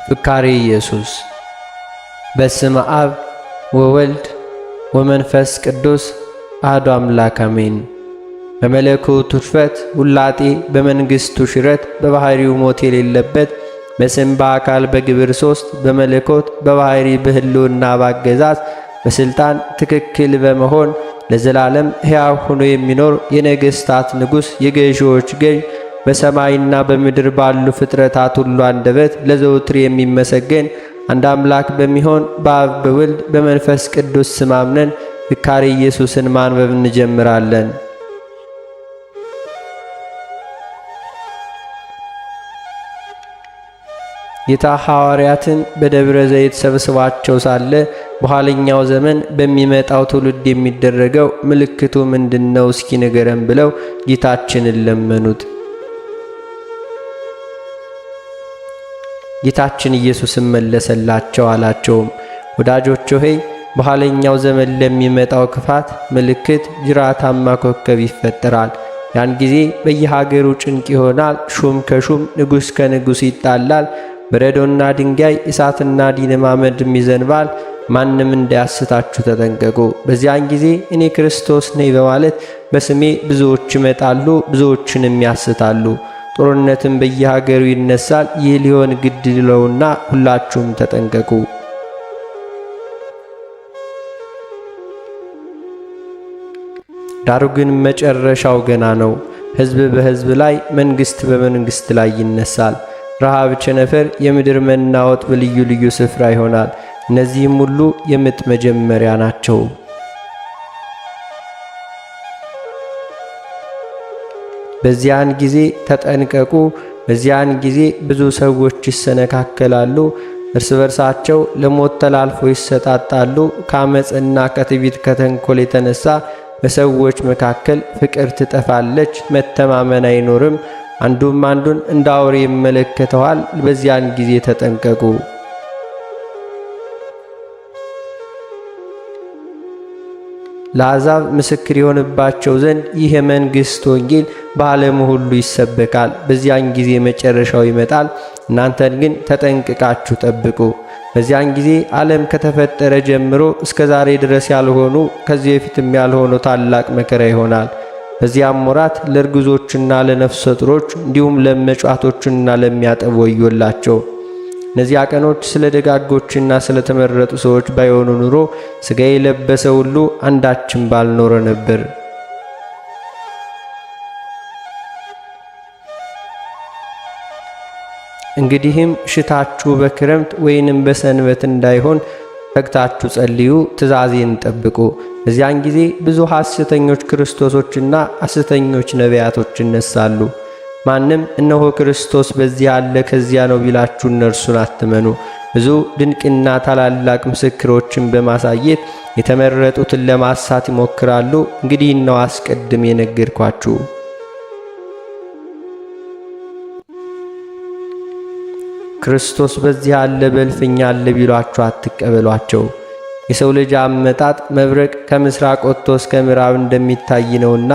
ፍካሬ ኢየሱስ። በስመ አብ ወወልድ ወመንፈስ ቅዱስ አሐዱ አምላክ አሜን። በመለኮቱ ሽፈት ውላጤ በመንግሥቱ ሽረት በባሕሪው ሞት የሌለበት በስም በአካል በግብር ሦስት በመለኮት በባሕሪ በሕልውና ባገዛዝ በሥልጣን ትክክል በመሆን ለዘላለም ሕያው ሆኖ የሚኖር የነገሥታት ንጉሥ የገዢዎች ገዥ በሰማይና በምድር ባሉ ፍጥረታት ሁሉ አንደበት ለዘውትር የሚመሰገን አንድ አምላክ በሚሆን በአብ በወልድ በመንፈስ ቅዱስ ስም አምነን ፍካሬ ኢየሱስን ማንበብ እንጀምራለን። ጌታ ሐዋርያትን በደብረ ዘይት ሰብስቧቸው ሳለ በኋለኛው ዘመን በሚመጣው ትውልድ የሚደረገው ምልክቱ ምንድነው? እስኪ ንገረን ብለው ጌታችንን ለመኑት። ጌታችን ኢየሱስም መለሰላቸው አላቸውም፣ ወዳጆች ሆይ በኋለኛው ዘመን ለሚመጣው ክፋት ምልክት ጅራታማ ኮከብ ይፈጠራል። ያን ጊዜ በየሀገሩ ጭንቅ ይሆናል። ሹም ከሹም ንጉሥ ከንጉሥ ይጣላል። በረዶና ድንጋይ እሳትና ዲንም አመድም ይዘንባል። ማንም እንዳያስታችሁ ተጠንቀቁ። በዚያን ጊዜ እኔ ክርስቶስ ነኝ በማለት በስሜ ብዙዎች ይመጣሉ፣ ብዙዎችንም ያስታሉ። ጦርነትም በየሀገሩ ይነሳል። ይህ ሊሆን ግድ ይለውና ሁላችሁም ተጠንቀቁ። ዳሩ ግን መጨረሻው ገና ነው። ሕዝብ በሕዝብ ላይ፣ መንግሥት በመንግሥት ላይ ይነሳል። ረሃብ፣ ቸነፈር፣ የምድር መናወጥ በልዩ ልዩ ስፍራ ይሆናል። እነዚህም ሁሉ የምጥ መጀመሪያ ናቸው። በዚያን ጊዜ ተጠንቀቁ። በዚያን ጊዜ ብዙ ሰዎች ይሰነካከላሉ፣ እርስ በርሳቸው ለሞት ተላልፈው ይሰጣጣሉ። ከአመፅና ከትዕቢት ከተንኮል የተነሳ በሰዎች መካከል ፍቅር ትጠፋለች፣ መተማመን አይኖርም። አንዱም አንዱን እንደ አውሬ ይመለከተዋል። በዚያን ጊዜ ተጠንቀቁ። ለአሕዛብ ምስክር የሆንባቸው ዘንድ ይህ የመንግሥት ወንጌል በዓለሙ ሁሉ ይሰበካል። በዚያን ጊዜ መጨረሻው ይመጣል። እናንተን ግን ተጠንቅቃችሁ ጠብቁ። በዚያን ጊዜ ዓለም ከተፈጠረ ጀምሮ እስከ ዛሬ ድረስ ያልሆኑ ከዚህ በፊትም ያልሆኑ ታላቅ መከራ ይሆናል። በዚያም ወራት ለርጉዞችና ለነፍሰ ጡሮች እንዲሁም ለመጫቶችና ለሚያጠቡ ወዮላቸው። እነዚያ ቀኖች ስለ ደጋጎችና ስለ ተመረጡ ሰዎች ባይሆኑ ኑሮ ሥጋ የለበሰ ሁሉ አንዳችም ባልኖረ ነበር። እንግዲህም ሽታችሁ በክረምት ወይንም በሰንበት እንዳይሆን ተግታችሁ ጸልዩ፣ ትእዛዜን ጠብቁ። በዚያን ጊዜ ብዙ ሐሰተኞች ክርስቶሶችና ሐሰተኞች ነቢያቶች ይነሳሉ። ማንም እነሆ ክርስቶስ በዚህ አለ ከዚያ ነው ቢላችሁ እነርሱን አትመኑ። ብዙ ድንቅና ታላላቅ ምስክሮችን በማሳየት የተመረጡትን ለማሳት ይሞክራሉ። እንግዲህ ነው አስቀድሜ የነገርኳችሁ። ክርስቶስ በዚህ አለ በእልፍኝ አለ ቢሏችሁ አትቀበሏቸው። የሰው ልጅ አመጣጥ መብረቅ ከምስራቅ ወጥቶ እስከ ምዕራብ እንደሚታይ ነውና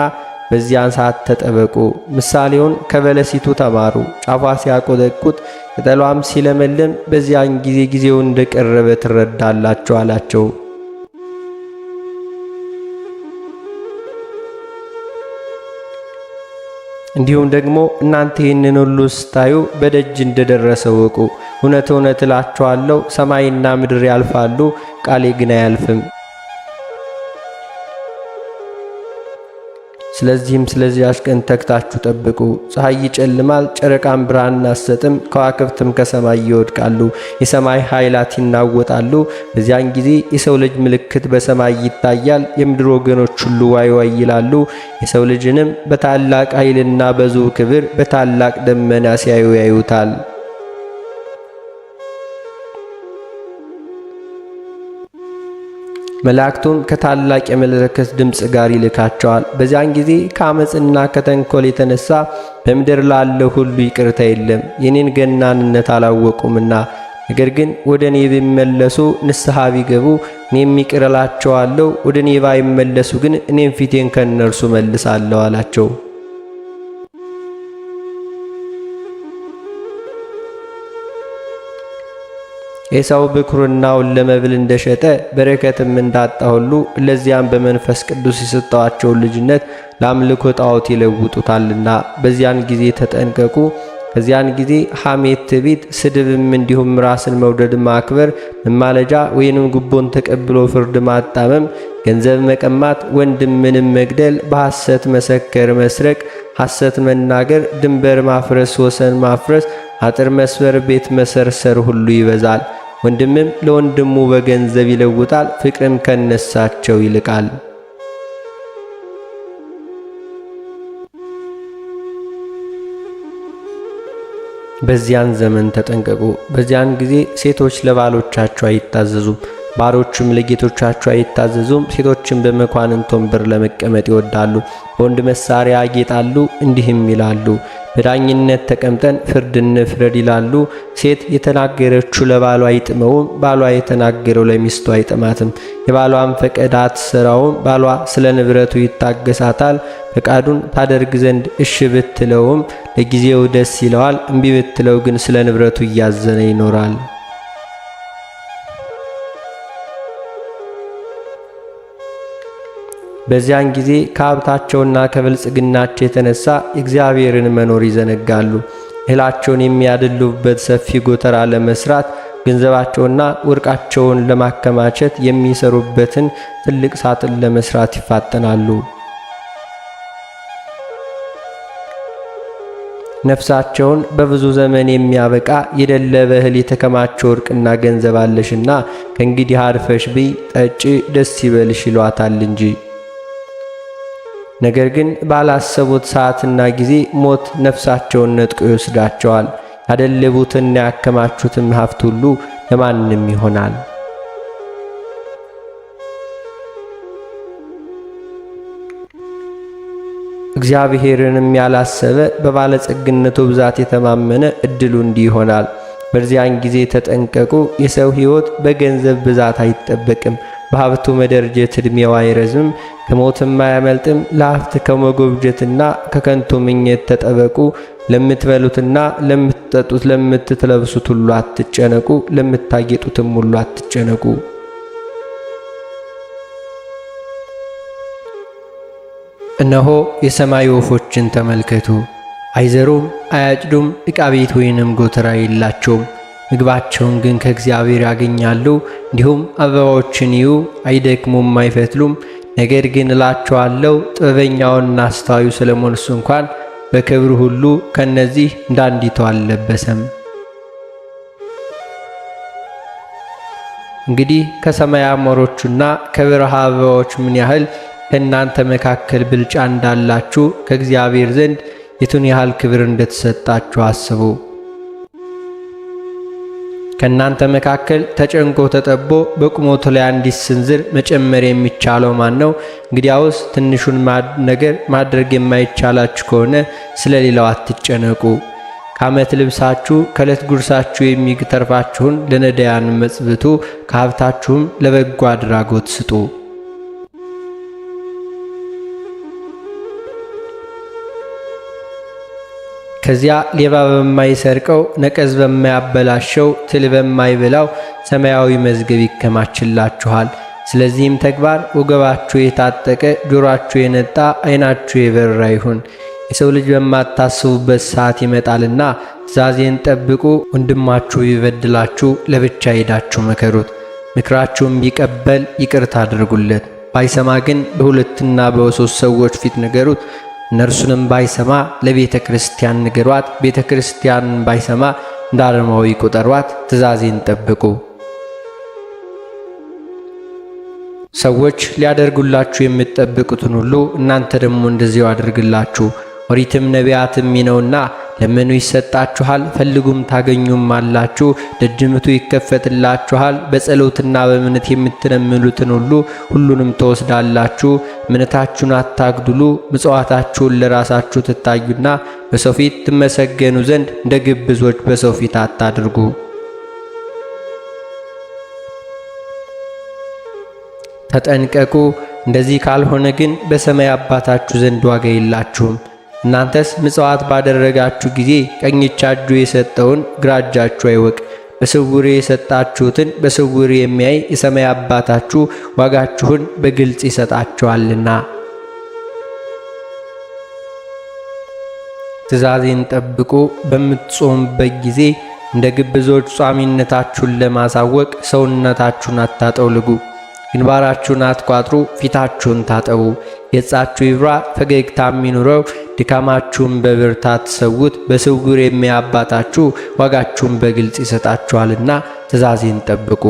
በዚያን ሰዓት ተጠበቁ። ምሳሌውን ከበለሲቱ ተማሩ። ጫፏ ሲያቆጠቁጥ ቅጠሏም ሲለመልም በዚያን ጊዜ ጊዜው እንደቀረበ ትረዳላችሁ አላቸው። እንዲሁም ደግሞ እናንተ ይህንን ሁሉ ስታዩ በደጅ እንደደረሰ ወቁ። እውነት እውነት እላችኋለሁ ሰማይና ምድር ያልፋሉ፣ ቃሌ ግን አያልፍም። ስለዚህም ስለዚያች ቀን ተግታችሁ ጠብቁ። ፀሐይ ይጨልማል፣ ጨረቃም ብርሃን አትሰጥም፣ ከዋክብትም ከሰማይ ይወድቃሉ፣ የሰማይ ኃይላት ይናወጣሉ። በዚያን ጊዜ የሰው ልጅ ምልክት በሰማይ ይታያል። የምድር ወገኖች ሁሉ ዋይ ዋይ ይላሉ። የሰው ልጅንም በታላቅ ኃይልና በዙ ክብር በታላቅ ደመና ሲያዩ ያዩታል። መላእክቱም ከታላቅ የመለከት ድምፅ ጋር ይልካቸዋል። በዚያን ጊዜ ከአመፅና ከተንኮል የተነሳ በምድር ላለው ሁሉ ይቅርታ የለም፣ የኔን ገናንነት አላወቁምና። ነገር ግን ወደ እኔ ቢመለሱ ንስሐ ቢገቡ እኔም ይቅር እላቸዋለሁ። ወደ እኔ ባይመለሱ ግን እኔም ፊቴን ከእነርሱ መልሳለሁ አላቸው። ኤሳው ብኩርናውን ለመብል እንደሸጠ በረከትም እንዳጣ ሁሉ ለዚያም በመንፈስ ቅዱስ የሰጠዋቸውን ልጅነት ለአምልኮ ጣዖት ይለውጡታልና በዚያን ጊዜ ተጠንቀቁ። ከዚያን ጊዜ ሐሜት፣ ትዕቢት፣ ስድብም እንዲሁም ራስን መውደድ፣ ማክበር፣ መማለጃ ወይንም ጉቦን ተቀብሎ ፍርድ ማጣመም፣ ገንዘብ መቀማት፣ ወንድምንም መግደል፣ በሐሰት መሰከር፣ መስረቅ፣ ሐሰት መናገር፣ ድንበር ማፍረስ፣ ወሰን ማፍረስ፣ አጥር መስበር፣ ቤት መሰርሰር ሁሉ ይበዛል። ወንድምም ለወንድሙ በገንዘብ ይለውጣል፣ ፍቅርም ከነሳቸው ይልቃል። በዚያን ዘመን ተጠንቀቁ። በዚያን ጊዜ ሴቶች ለባሎቻቸው አይታዘዙም፣ ባሮችም ለጌቶቻቸው አይታዘዙም። ሴቶችም በመኳንንት ወንበር ለመቀመጥ ይወዳሉ፣ በወንድ መሳሪያ ያጌጣሉ፣ እንዲህም ይላሉ፣ በዳኝነት ተቀምጠን ፍርድ እንፍረድ ይላሉ። ሴት የተናገረችው ለባሏ አይጥመውም፣ ባሏ የተናገረው ለሚስቱ አይጥማትም። የባሏን ፈቃድ አትሰራውም፣ ባሏ ስለ ንብረቱ ይታገሳታል። ፈቃዱን ታደርግ ዘንድ እሺ ብትለውም ለጊዜው ደስ ይለዋል፣ እምቢ ብትለው ግን ስለ ንብረቱ እያዘነ ይኖራል። በዚያን ጊዜ ከሀብታቸውና ከብልጽግናቸው የተነሳ እግዚአብሔርን መኖር ይዘነጋሉ። እህላቸውን የሚያደልቡበት ሰፊ ጎተራ ለመስራት ገንዘባቸውና ወርቃቸውን ለማከማቸት የሚሰሩበትን ትልቅ ሳጥን ለመስራት ይፋጠናሉ። ነፍሳቸውን በብዙ ዘመን የሚያበቃ የደለበ እህል የተከማቸ ወርቅና ገንዘብ አለሽና ከእንግዲህ አርፈሽ ብይ፣ ጠጪ፣ ደስ ይበልሽ ይሏታል እንጂ። ነገር ግን ባላሰቡት ሰዓትና ጊዜ ሞት ነፍሳቸውን ነጥቆ ይወስዳቸዋል። ያደለቡትና ያከማቹትም ሀብት ሁሉ ለማንም ይሆናል። እግዚአብሔርንም ያላሰበ በባለጸግነቱ ብዛት የተማመነ እድሉ እንዲህ ይሆናል። በዚያን ጊዜ ተጠንቀቁ። የሰው ሕይወት በገንዘብ ብዛት አይጠበቅም፣ በሀብቱ መደርጀት ዕድሜው አይረዝምም፣ ከሞትም አያመልጥም። ለሀብት ከመጎብጀትና ከከንቱ ምኞት ተጠበቁ። ለምትበሉትና ለምትጠጡት፣ ለምትለብሱት ሁሉ አትጨነቁ፣ ለምታጌጡትም ሁሉ አትጨነቁ። እነሆ የሰማይ ወፎችን ተመልከቱ። አይዘሩም፣ አያጭዱም፣ ዕቃ ቤት ወይንም ጎተራ የላቸውም፣ ምግባቸውን ግን ከእግዚአብሔር ያገኛሉ። እንዲሁም አበባዎችን እዩ፣ አይደክሙም፣ አይፈትሉም። ነገር ግን እላችኋለሁ ጥበበኛውና አስተዋዩ ሰሎሞንስ እንኳን በክብሩ ሁሉ ከነዚህ እንዳንዲቱ አልለበሰም። እንግዲህ ከሰማይ አሞሮችና ከበረሃ አበባዎች ምን ያህል ከእናንተ መካከል ብልጫ እንዳላችሁ ከእግዚአብሔር ዘንድ የቱን ያህል ክብር እንደተሰጣችሁ አስቡ። ከእናንተ መካከል ተጨንቆ ተጠቦ በቁመቱ ላይ አንዲት ስንዝር መጨመር የሚቻለው ማን ነው? እንግዲያውስ ትንሹን ነገር ማድረግ የማይቻላችሁ ከሆነ ስለ ሌላው አትጨነቁ። ከዓመት ልብሳችሁ ከዕለት ጉርሳችሁ የሚተርፋችሁን ለነዳያን መጽብቱ፣ ከሀብታችሁም ለበጎ አድራጎት ስጡ። ከዚያ ሌባ በማይሰርቀው ነቀዝ በማያበላሸው ትል በማይበላው ሰማያዊ መዝገብ ይከማችላችኋል። ስለዚህም ተግባር ወገባችሁ የታጠቀ ጆሮአችሁ የነጣ ዓይናችሁ የበራ ይሁን። የሰው ልጅ በማታስቡበት ሰዓት ይመጣልና ትእዛዜን ጠብቁ። ወንድማችሁ ቢበድላችሁ ለብቻ ሄዳችሁ መከሩት፣ ምክራችሁም ቢቀበል ይቅርታ አድርጉለት። ባይሰማ ግን በሁለትና በሶስት ሰዎች ፊት ንገሩት። እነርሱንም ባይሰማ ለቤተ ክርስቲያን ንገሯት። ቤተ ክርስቲያንን ባይሰማ እንደ አረማዊ ቁጠሯት። ትእዛዜን ጠብቁ። ሰዎች ሊያደርጉላችሁ የምትጠብቁትን ሁሉ እናንተ ደግሞ እንደዚያው አድርግላችሁ። ኦሪትም ነቢያትም ነውና ለምኑ ይሰጣችኋል፣ ፈልጉም ታገኙም አላችሁ፣ ደጅ ምቱ ይከፈትላችኋል። በጸሎትና በእምነት የምትለምኑትን ሁሉንም ትወስዳላችሁ። እምነታችሁን አታግድሉ። ምጽዋታችሁን ለራሳችሁ ትታዩና በሰው ፊት ትመሰገኑ ዘንድ እንደ ግብዞች በሰው ፊት አታድርጉ። ተጠንቀቁ። እንደዚህ ካልሆነ ግን በሰማይ አባታችሁ ዘንድ ዋጋ የላችሁም። እናንተስ ምጽዋት ባደረጋችሁ ጊዜ ቀኝ እጃችሁ የሰጠውን ግራ እጃችሁ አይወቅ፣ በስውር የሰጣችሁትን በስውር የሚያይ የሰማይ አባታችሁ ዋጋችሁን በግልጽ ይሰጣችኋልና። ትእዛዜን ጠብቁ። በምትጾሙበት ጊዜ እንደ ግብዞች ጿሚነታችሁን ለማሳወቅ ሰውነታችሁን አታጠውልጉ፣ ግንባራችሁን አትቋጥሩ፣ ፊታችሁን ታጠቡ። ገጻችሁ ይብራ፣ ፈገግታም ይኑረው። ድካማችሁን በብርታት ሰውት። በስውር የሚያይ አባታችሁ ዋጋችሁን በግልጽ ይሰጣችኋልና ትእዛዜን ጠብቁ።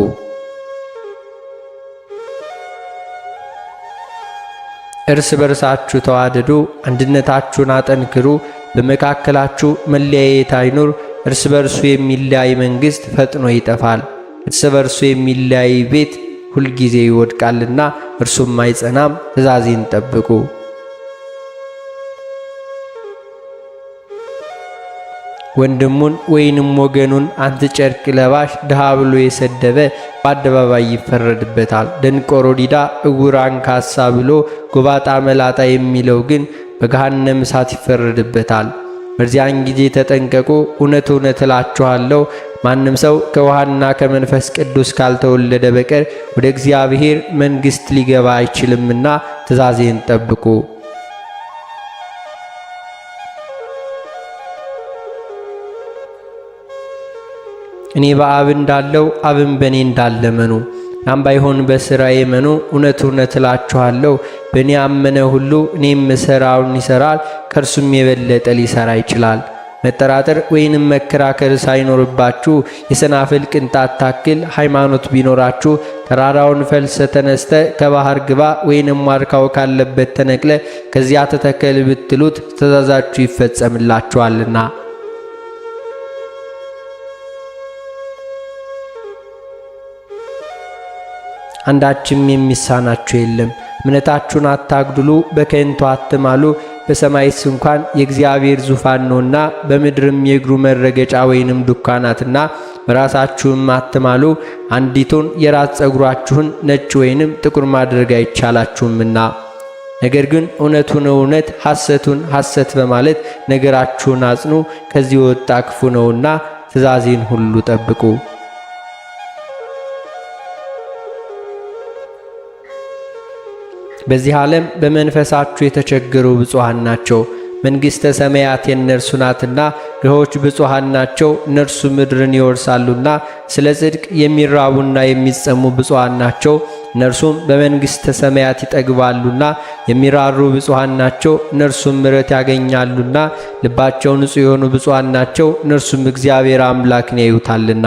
እርስ በርሳችሁ ተዋደዱ፣ አንድነታችሁን አጠንክሩ። በመካከላችሁ መለያየት አይኑር። እርስ በርሱ የሚለያይ መንግሥት ፈጥኖ ይጠፋል። እርስ በርሱ የሚለያይ ቤት ሁልጊዜ ይወድቃልና እርሱም አይጸናም። ትእዛዜን ጠብቁ። ወንድሙን ወይንም ወገኑን አንተ ጨርቅ ለባሽ ድሃ ብሎ የሰደበ በአደባባይ ይፈረድበታል። ደንቆሮ ዲዳ፣ ዕውር አንካሳ ብሎ ጎባጣ መላጣ የሚለው ግን በገሃነም እሳት ይፈረድበታል። በዚያን ጊዜ ተጠንቀቁ። እውነት እውነት እላችኋለሁ ማንም ሰው ከውሃና ከመንፈስ ቅዱስ ካልተወለደ በቀር ወደ እግዚአብሔር መንግሥት ሊገባ አይችልምና ትእዛዜን ጠብቁ። እኔ በአብ እንዳለው አብም በእኔ እንዳለ መኑ። ያም ባይሆን በሥራዬ መኑ። እውነት እውነት እላችኋለሁ በእኔ ያመነ ሁሉ እኔም ምሠራውን ይሠራል፣ ከእርሱም የበለጠ ሊሠራ ይችላል። መጠራጠር ወይንም መከራከር ሳይኖርባችሁ የሰናፍል ቅንጣት ታክል ሃይማኖት ቢኖራችሁ ተራራውን ፈልሰ ተነስተ ከባህር ግባ ወይንም ዋርካው ካለበት ተነቅለ ከዚያ ተተከል ብትሉት ትእዛዛችሁ ይፈጸምላችኋልና። አንዳችም የሚሳናችሁ የለም። እምነታችሁን አታግድሉ፣ በከንቱ አትማሉ። በሰማይስ እንኳን የእግዚአብሔር ዙፋን ነውና በምድርም የእግሩ መረገጫ ወይንም ዱካናትና በራሳችሁም አትማሉ። አንዲቱን የራስ ጸጉራችሁን ነጭ ወይንም ጥቁር ማድረግ አይቻላችሁምና። ነገር ግን እውነቱን እውነት ሐሰቱን ሐሰት በማለት ነገራችሁን አጽኑ። ከዚህ ወጣ ክፉ ነውና ትእዛዜን ሁሉ ጠብቁ። በዚህ ዓለም በመንፈሳችሁ የተቸገሩ ብፁዓን ናቸው፣ መንግሥተ ሰማያት የእነርሱ ናትና። ድሆች ብፁዓን ናቸው፣ እነርሱ ምድርን ይወርሳሉና። ስለ ጽድቅ የሚራቡና የሚጸሙ ብፁዓን ናቸው፣ እነርሱም በመንግሥተ ሰማያት ይጠግባሉና። የሚራሩ ብፁዓን ናቸው፣ እነርሱም ምሕረት ያገኛሉና። ልባቸው ንጹሕ የሆኑ ብፁዓን ናቸው፣ እነርሱም እግዚአብሔር አምላክን ያዩታልና።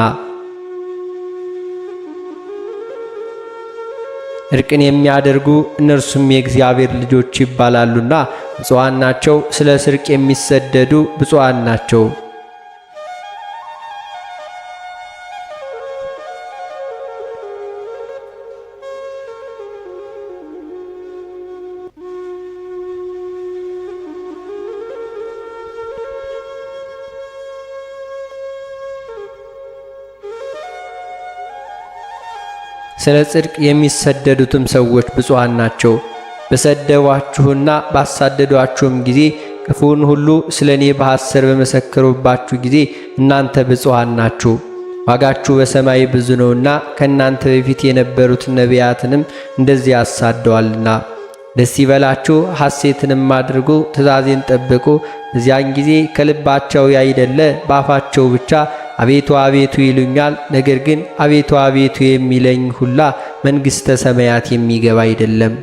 እርቅን የሚያደርጉ እነርሱም የእግዚአብሔር ልጆች ይባላሉና ብፁዓን ናቸው። ስለ ጽድቅ የሚሰደዱ ብፁዓን ናቸው። ስለ ጽድቅ የሚሰደዱትም ሰዎች ብፁዓን ናቸው። በሰደቧችሁና ባሳደዷችሁም ጊዜ ክፉን ሁሉ ስለ እኔ በሐሰት በመሰከሩባችሁ ጊዜ እናንተ ብፁዓን ናችሁ፣ ዋጋችሁ በሰማይ ብዙ ነውና። ከእናንተ በፊት የነበሩት ነቢያትንም እንደዚህ አሳደዋልና። ደስ ይበላችሁ፣ ሐሴትንም አድርጉ፣ ትእዛዜን ጠብቁ። በዚያን ጊዜ ከልባቸው ያይደለ በአፋቸው ብቻ አቤቱ አቤቱ ይሉኛል። ነገር ግን አቤቱ አቤቱ የሚለኝ ሁላ መንግሥተ ሰማያት የሚገባ አይደለም።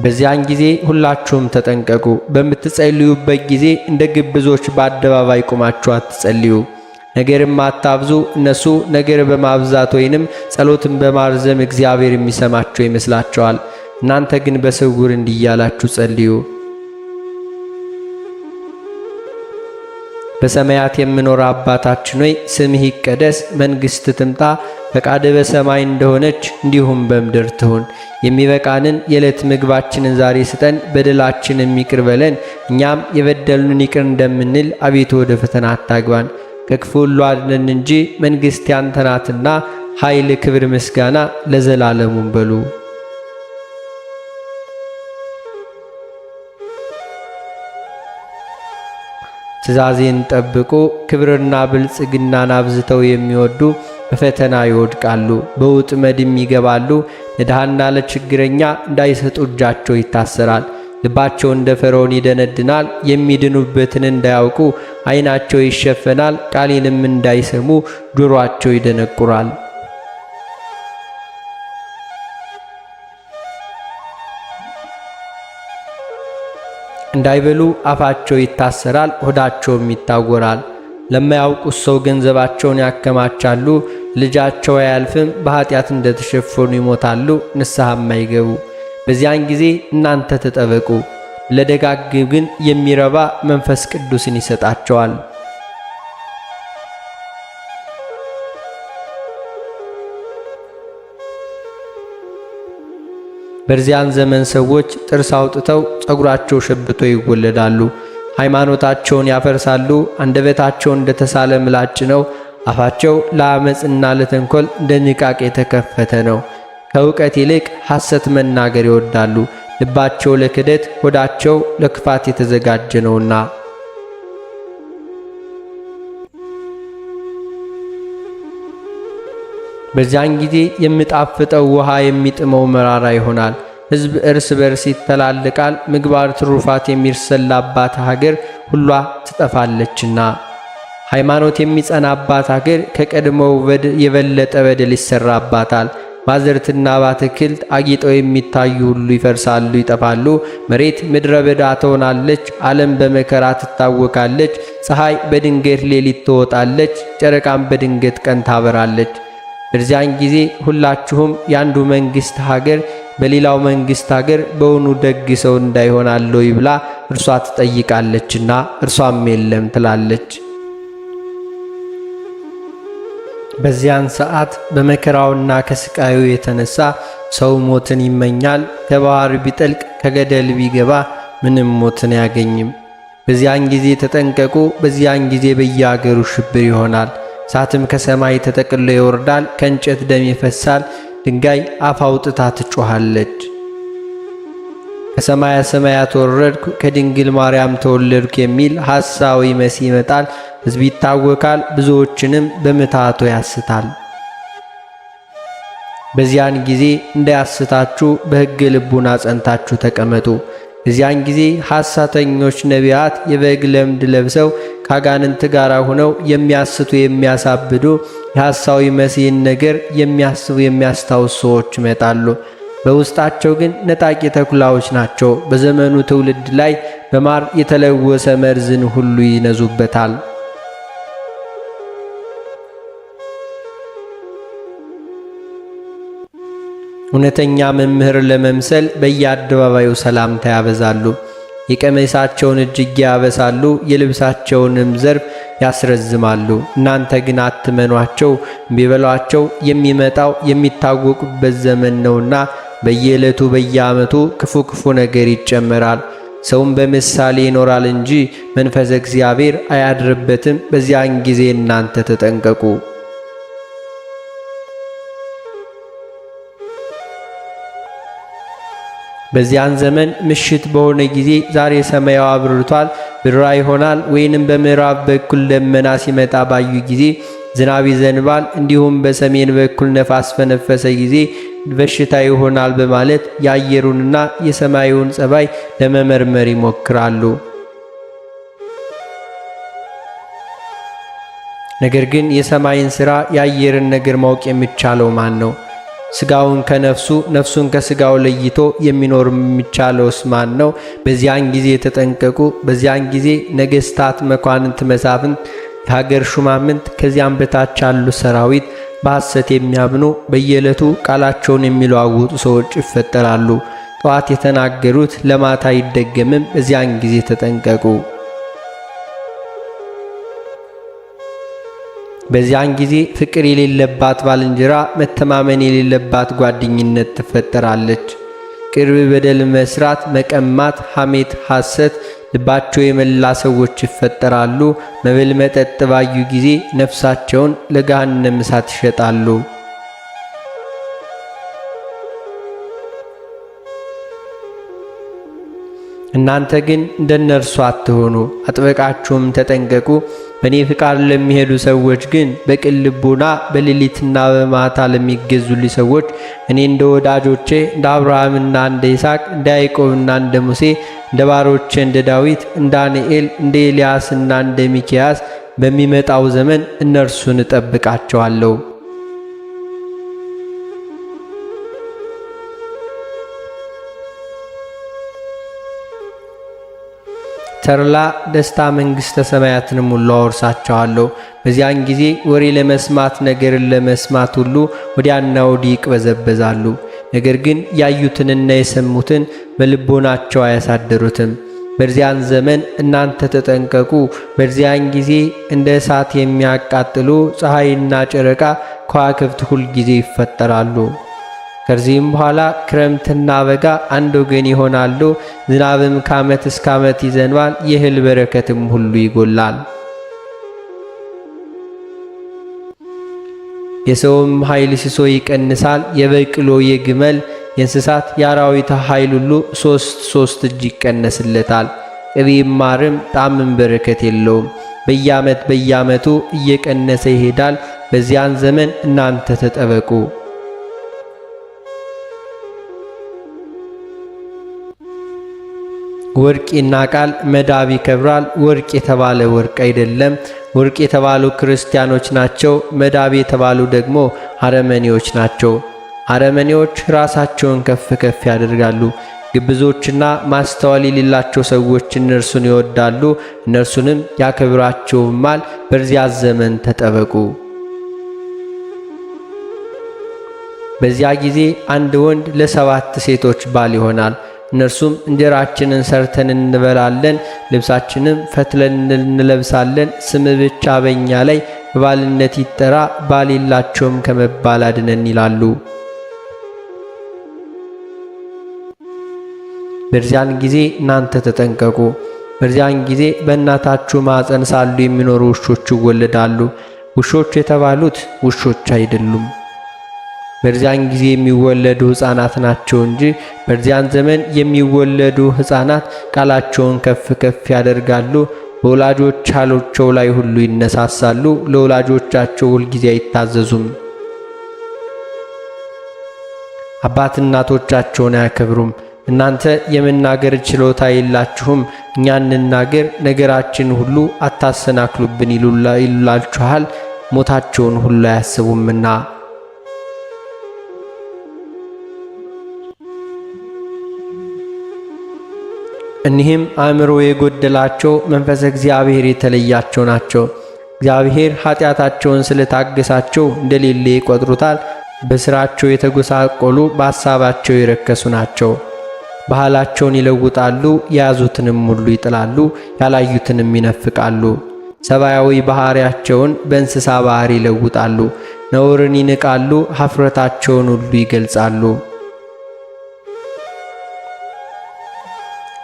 በዚያን ጊዜ ሁላችሁም ተጠንቀቁ። በምትጸልዩበት ጊዜ እንደ ግብዞች በአደባባይ ቆማችሁ አትጸልዩ። ነገርም አታብዙ። እነሱ ነገር በማብዛት ወይንም ጸሎትን በማርዘም እግዚአብሔር የሚሰማቸው ይመስላቸዋል። እናንተ ግን በስውር እንዲህ እያላችሁ ጸልዩ። በሰማያት የምኖር አባታችን ሆይ ስምህ ይቀደስ፣ መንግሥትህ ትምጣ፣ ፈቃድህ በሰማይ እንደሆነች እንዲሁም በምድር ትሁን። የሚበቃንን የዕለት ምግባችንን ዛሬ ስጠን፣ በደላችንን ይቅር በለን እኛም የበደሉንን ይቅር እንደምንል፣ አቤቱ ወደ ፈተና አታግባን ከክፉ ሁሉ አድነን እንጂ መንግሥት ያንተ ናትና ኃይል፣ ክብር፣ ምስጋና ለዘላለሙም በሉ። ትእዛዜን ጠብቆ ክብርና ብልጽግናን አብዝተው የሚወዱ በፈተና ይወድቃሉ፣ በወጥመድም ይገባሉ። ለድሃና ለችግረኛ እንዳይሰጡ እጃቸው ይታሰራል። ልባቸው እንደ ፈርዖን ይደነድናል። የሚድኑበትን እንዳያውቁ ዓይናቸው ይሸፈናል። ቃሌንም እንዳይሰሙ ጆሮአቸው ይደነቁራል። እንዳይበሉ አፋቸው ይታሰራል፣ ሆዳቸውም ይታወራል። ለማያውቁት ሰው ገንዘባቸውን ያከማቻሉ። ልጃቸው አያልፍም፣ በኃጢአት እንደተሸፈኑ ይሞታሉ፣ ንስሐም አይገቡ። በዚያን ጊዜ እናንተ ተጠበቁ። ለደጋግ ግን የሚረባ መንፈስ ቅዱስን ይሰጣቸዋል። በዚያን ዘመን ሰዎች ጥርስ አውጥተው ጸጉራቸው ሸብቶ ይወለዳሉ። ሃይማኖታቸውን ያፈርሳሉ። አንደበታቸው እንደ ተሳለ ምላጭ ነው። አፋቸው ለአመፅና ለተንኮል እንደ ንቃቅ የተከፈተ ነው። ከእውቀት ይልቅ ሐሰት መናገር ይወዳሉ። ልባቸው ለክደት፣ ሆዳቸው ለክፋት የተዘጋጀ ነውና። በዚያን ጊዜ የሚጣፍጠው ውሃ የሚጥመው መራራ ይሆናል። ሕዝብ እርስ በርስ ይተላልቃል። ምግባር ትሩፋት የሚሰላባት ሀገር ሁሏ ትጠፋለችና። ሃይማኖት የሚጸናባት ሀገር ከቀድሞው የበለጠ በደል ይሰራባታል። ባዝርትና ባትክልት አጊጠው የሚታዩ ሁሉ ይፈርሳሉ፣ ይጠፋሉ። መሬት ምድረ በዳ ትሆናለች። ዓለም በመከራ ትታወካለች። ፀሐይ በድንገት ሌሊት ትወጣለች፣ ጨረቃም በድንገት ቀን ታበራለች። በዚያን ጊዜ ሁላችሁም ያንዱ መንግሥት ሀገር በሌላው መንግሥት ሀገር በውኑ ደግ ሰው እንዳይሆናለው ይብላ እርሷ ትጠይቃለችና እርሷም የለም ትላለች። በዚያን ሰዓት በመከራውና ከስቃዩ የተነሳ ሰው ሞትን ይመኛል። ከባህር ቢጠልቅ ከገደል ቢገባ ምንም ሞትን አያገኝም። በዚያን ጊዜ ተጠንቀቁ። በዚያን ጊዜ በየአገሩ ሽብር ይሆናል። እሳትም ከሰማይ ተጠቅሎ ይወርዳል። ከእንጨት ደም ይፈሳል። ድንጋይ አፍ አውጥታ ትጮኻለች። ከሰማያ ሰማያት ወረድኩ ከድንግል ማርያም ተወለድኩ የሚል ሐሳዊ መሲህ ይመጣል። ሕዝብ ይታወካል፣ ብዙዎችንም በምትሃቱ ያስታል። በዚያን ጊዜ እንዳያስታችሁ በሕግ ልቡና ጸንታችሁ ተቀመጡ። በዚያን ጊዜ ሐሰተኞች ነቢያት የበግ ለምድ ለብሰው ከአጋንንት ጋር ሆነው የሚያስቱ የሚያሳብዱ የሐሳዊ መሲህን ነገር የሚያስቡ የሚያስታውሱ ሰዎች ይመጣሉ። በውስጣቸው ግን ነጣቂ ተኩላዎች ናቸው። በዘመኑ ትውልድ ላይ በማር የተለወሰ መርዝን ሁሉ ይነዙበታል። እውነተኛ መምህር ለመምሰል በየአደባባዩ ሰላምታ ያበዛሉ። የቀሚሳቸውን እጅጌ ያበሳሉ፣ የልብሳቸውንም ዘርፍ ያስረዝማሉ። እናንተ ግን አትመኗቸው፣ እምቢበሏቸው። የሚመጣው የሚታወቁበት ዘመን ነውና በየዕለቱ በየዓመቱ ክፉ ነገር ይጨመራል። ሰውም በምሳሌ ይኖራል እንጂ መንፈስ እግዚአብሔር አያድርበትም። በዚያን ጊዜ እናንተ ተጠንቀቁ። በዚያን ዘመን ምሽት በሆነ ጊዜ ዛሬ ሰማዩ አብርቷል፣ ብራ ይሆናል፣ ወይንም በምዕራብ በኩል ደመና ሲመጣ ባዩ ጊዜ ዝናብ ይዘንባል፣ እንዲሁም በሰሜን በኩል ነፋስ ፈነፈሰ ጊዜ በሽታ ይሆናል በማለት የአየሩንና የሰማዩን ጸባይ ለመመርመር ይሞክራሉ። ነገር ግን የሰማይን ሥራ የአየርን ነገር ማወቅ የሚቻለው ማን ነው? ሥጋውን ከነፍሱ ነፍሱን ከሥጋው ለይቶ የሚኖር የሚቻለውስ ማን ነው? በዚያን ጊዜ ተጠንቀቁ። በዚያን ጊዜ ነገሥታት፣ መኳንንት፣ መሳፍንት፣ የሀገር ሹማምንት ከዚያም በታች ያሉ ሰራዊት በሐሰት የሚያምኑ በየዕለቱ ቃላቸውን የሚለዋውጡ ሰዎች ይፈጠራሉ። ጠዋት የተናገሩት ለማታ አይደገምም። በዚያን ጊዜ ተጠንቀቁ። በዚያን ጊዜ ፍቅር የሌለባት ባልንጀራ፣ መተማመን የሌለባት ጓደኝነት ትፈጠራለች። ቅርብ በደል መስራት፣ መቀማት፣ ሐሜት፣ ሐሰት ልባቸው የመላ ሰዎች ይፈጠራሉ። መብል መጠጥ ባዩ ጊዜ ነፍሳቸውን ለገሃነም እሳት ይሸጣሉ። እናንተ ግን እንደነርሱ አትሆኑ፣ አጥብቃችሁም ተጠንቀቁ። በእኔ ፍቃድ ለሚሄዱ ሰዎች ግን በቅን ልቡና በሌሊትና በማታ ለሚገዙልኝ ሰዎች እኔ እንደ ወዳጆቼ እንደ አብርሃምና እንደ ይስሐቅ እንደ ያዕቆብና እንደ ሙሴ እንደ ባሮቼ እንደ ዳዊት እንደ ዳንኤል እንደ ኤልያስና እንደ ሚክያስ በሚመጣው ዘመን እነርሱን እጠብቃቸዋለሁ። ተድላ ደስታ መንግሥተ ሰማያትንም ሁሉ አወርሳቸዋለሁ። በዚያን ጊዜ ወሬ ለመስማት ነገርን ለመስማት ሁሉ ወዲያና ወዲህ ይቅበዘበዛሉ። ነገር ግን ያዩትንና የሰሙትን በልቦናቸው አያሳድሩትም። በዚያን ዘመን እናንተ ተጠንቀቁ። በዚያን ጊዜ እንደ እሳት የሚያቃጥሉ ፀሐይና ጨረቃ ከዋክብት ሁል ጊዜ ይፈጠራሉ። ከዚህም በኋላ ክረምትና በጋ አንድ ወገን ይሆናሉ። ዝናብም ከዓመት እስከ ዓመት ይዘንባል። የእህል በረከትም ሁሉ ይጎላል። የሰውም ኃይል ሲሶ ይቀንሳል። የበቅሎ የግመል የእንስሳት የአራዊት ኃይል ሁሉ ሶስት እጅ ይቀነስለታል። ቅቤም ማርም ጣዕምም በረከት የለውም። በየዓመቱ እየቀነሰ ይሄዳል። በዚያን ዘመን እናንተ ተጠበቁ። ወርቅ ይናቃል፣ መዳብ ይከብራል። ወርቅ የተባለ ወርቅ አይደለም። ወርቅ የተባሉ ክርስቲያኖች ናቸው። መዳብ የተባሉ ደግሞ አረመኔዎች ናቸው። አረመኔዎች ራሳቸውን ከፍ ከፍ ያደርጋሉ። ግብዞችና ማስተዋል የሌላቸው ሰዎች እነርሱን ይወዳሉ፣ እነርሱንም ያከብራቸውማል። በዚያ ዘመን ተጠበቁ። በዚያ ጊዜ አንድ ወንድ ለ7 ሴቶች ባል ይሆናል። እነርሱም እንጀራችንን ሰርተን እንበላለን፣ ልብሳችንም ፈትለን እንለብሳለን። ስም ብቻ በእኛ ላይ በባልነት ይጠራ፣ ባል የላቸውም ከመባል አድነን ይላሉ። በዚያን ጊዜ እናንተ ተጠንቀቁ። በዚያን ጊዜ በእናታችሁ ማኅፀን ሳሉ የሚኖሩ ውሾች ይወለዳሉ። ውሾች የተባሉት ውሾች አይደሉም፣ በዚያን ጊዜ የሚወለዱ ሕፃናት ናቸው እንጂ። በዚያን ዘመን የሚወለዱ ሕፃናት ቃላቸውን ከፍ ከፍ ያደርጋሉ፣ በወላጆቻቸው ላይ ሁሉ ይነሳሳሉ፣ ለወላጆቻቸው ሁልጊዜ አይታዘዙም። አባት እናቶቻቸውን አያከብሩም። እናንተ የመናገር ችሎታ የላችሁም፣ እኛ እንናገር፣ ነገራችን ሁሉ አታሰናክሉብን ይሉላችኋል። ሞታቸውን ሁሉ አያስቡምና። እኒህም አእምሮ የጎደላቸው መንፈስ እግዚአብሔር የተለያቸው ናቸው። እግዚአብሔር ኃጢአታቸውን ስለታገሳቸው እንደሌለ ይቆጥሩታል። በሥራቸው የተጎሳቆሉ በሐሳባቸው የረከሱ ናቸው። ባህላቸውን ይለውጣሉ፣ የያዙትንም ሁሉ ይጥላሉ፣ ያላዩትንም ይነፍቃሉ። ሰብአዊ ባህሪያቸውን በእንስሳ ባህሪ ይለውጣሉ፣ ነውርን ይንቃሉ፣ ኀፍረታቸውን ሁሉ ይገልጻሉ።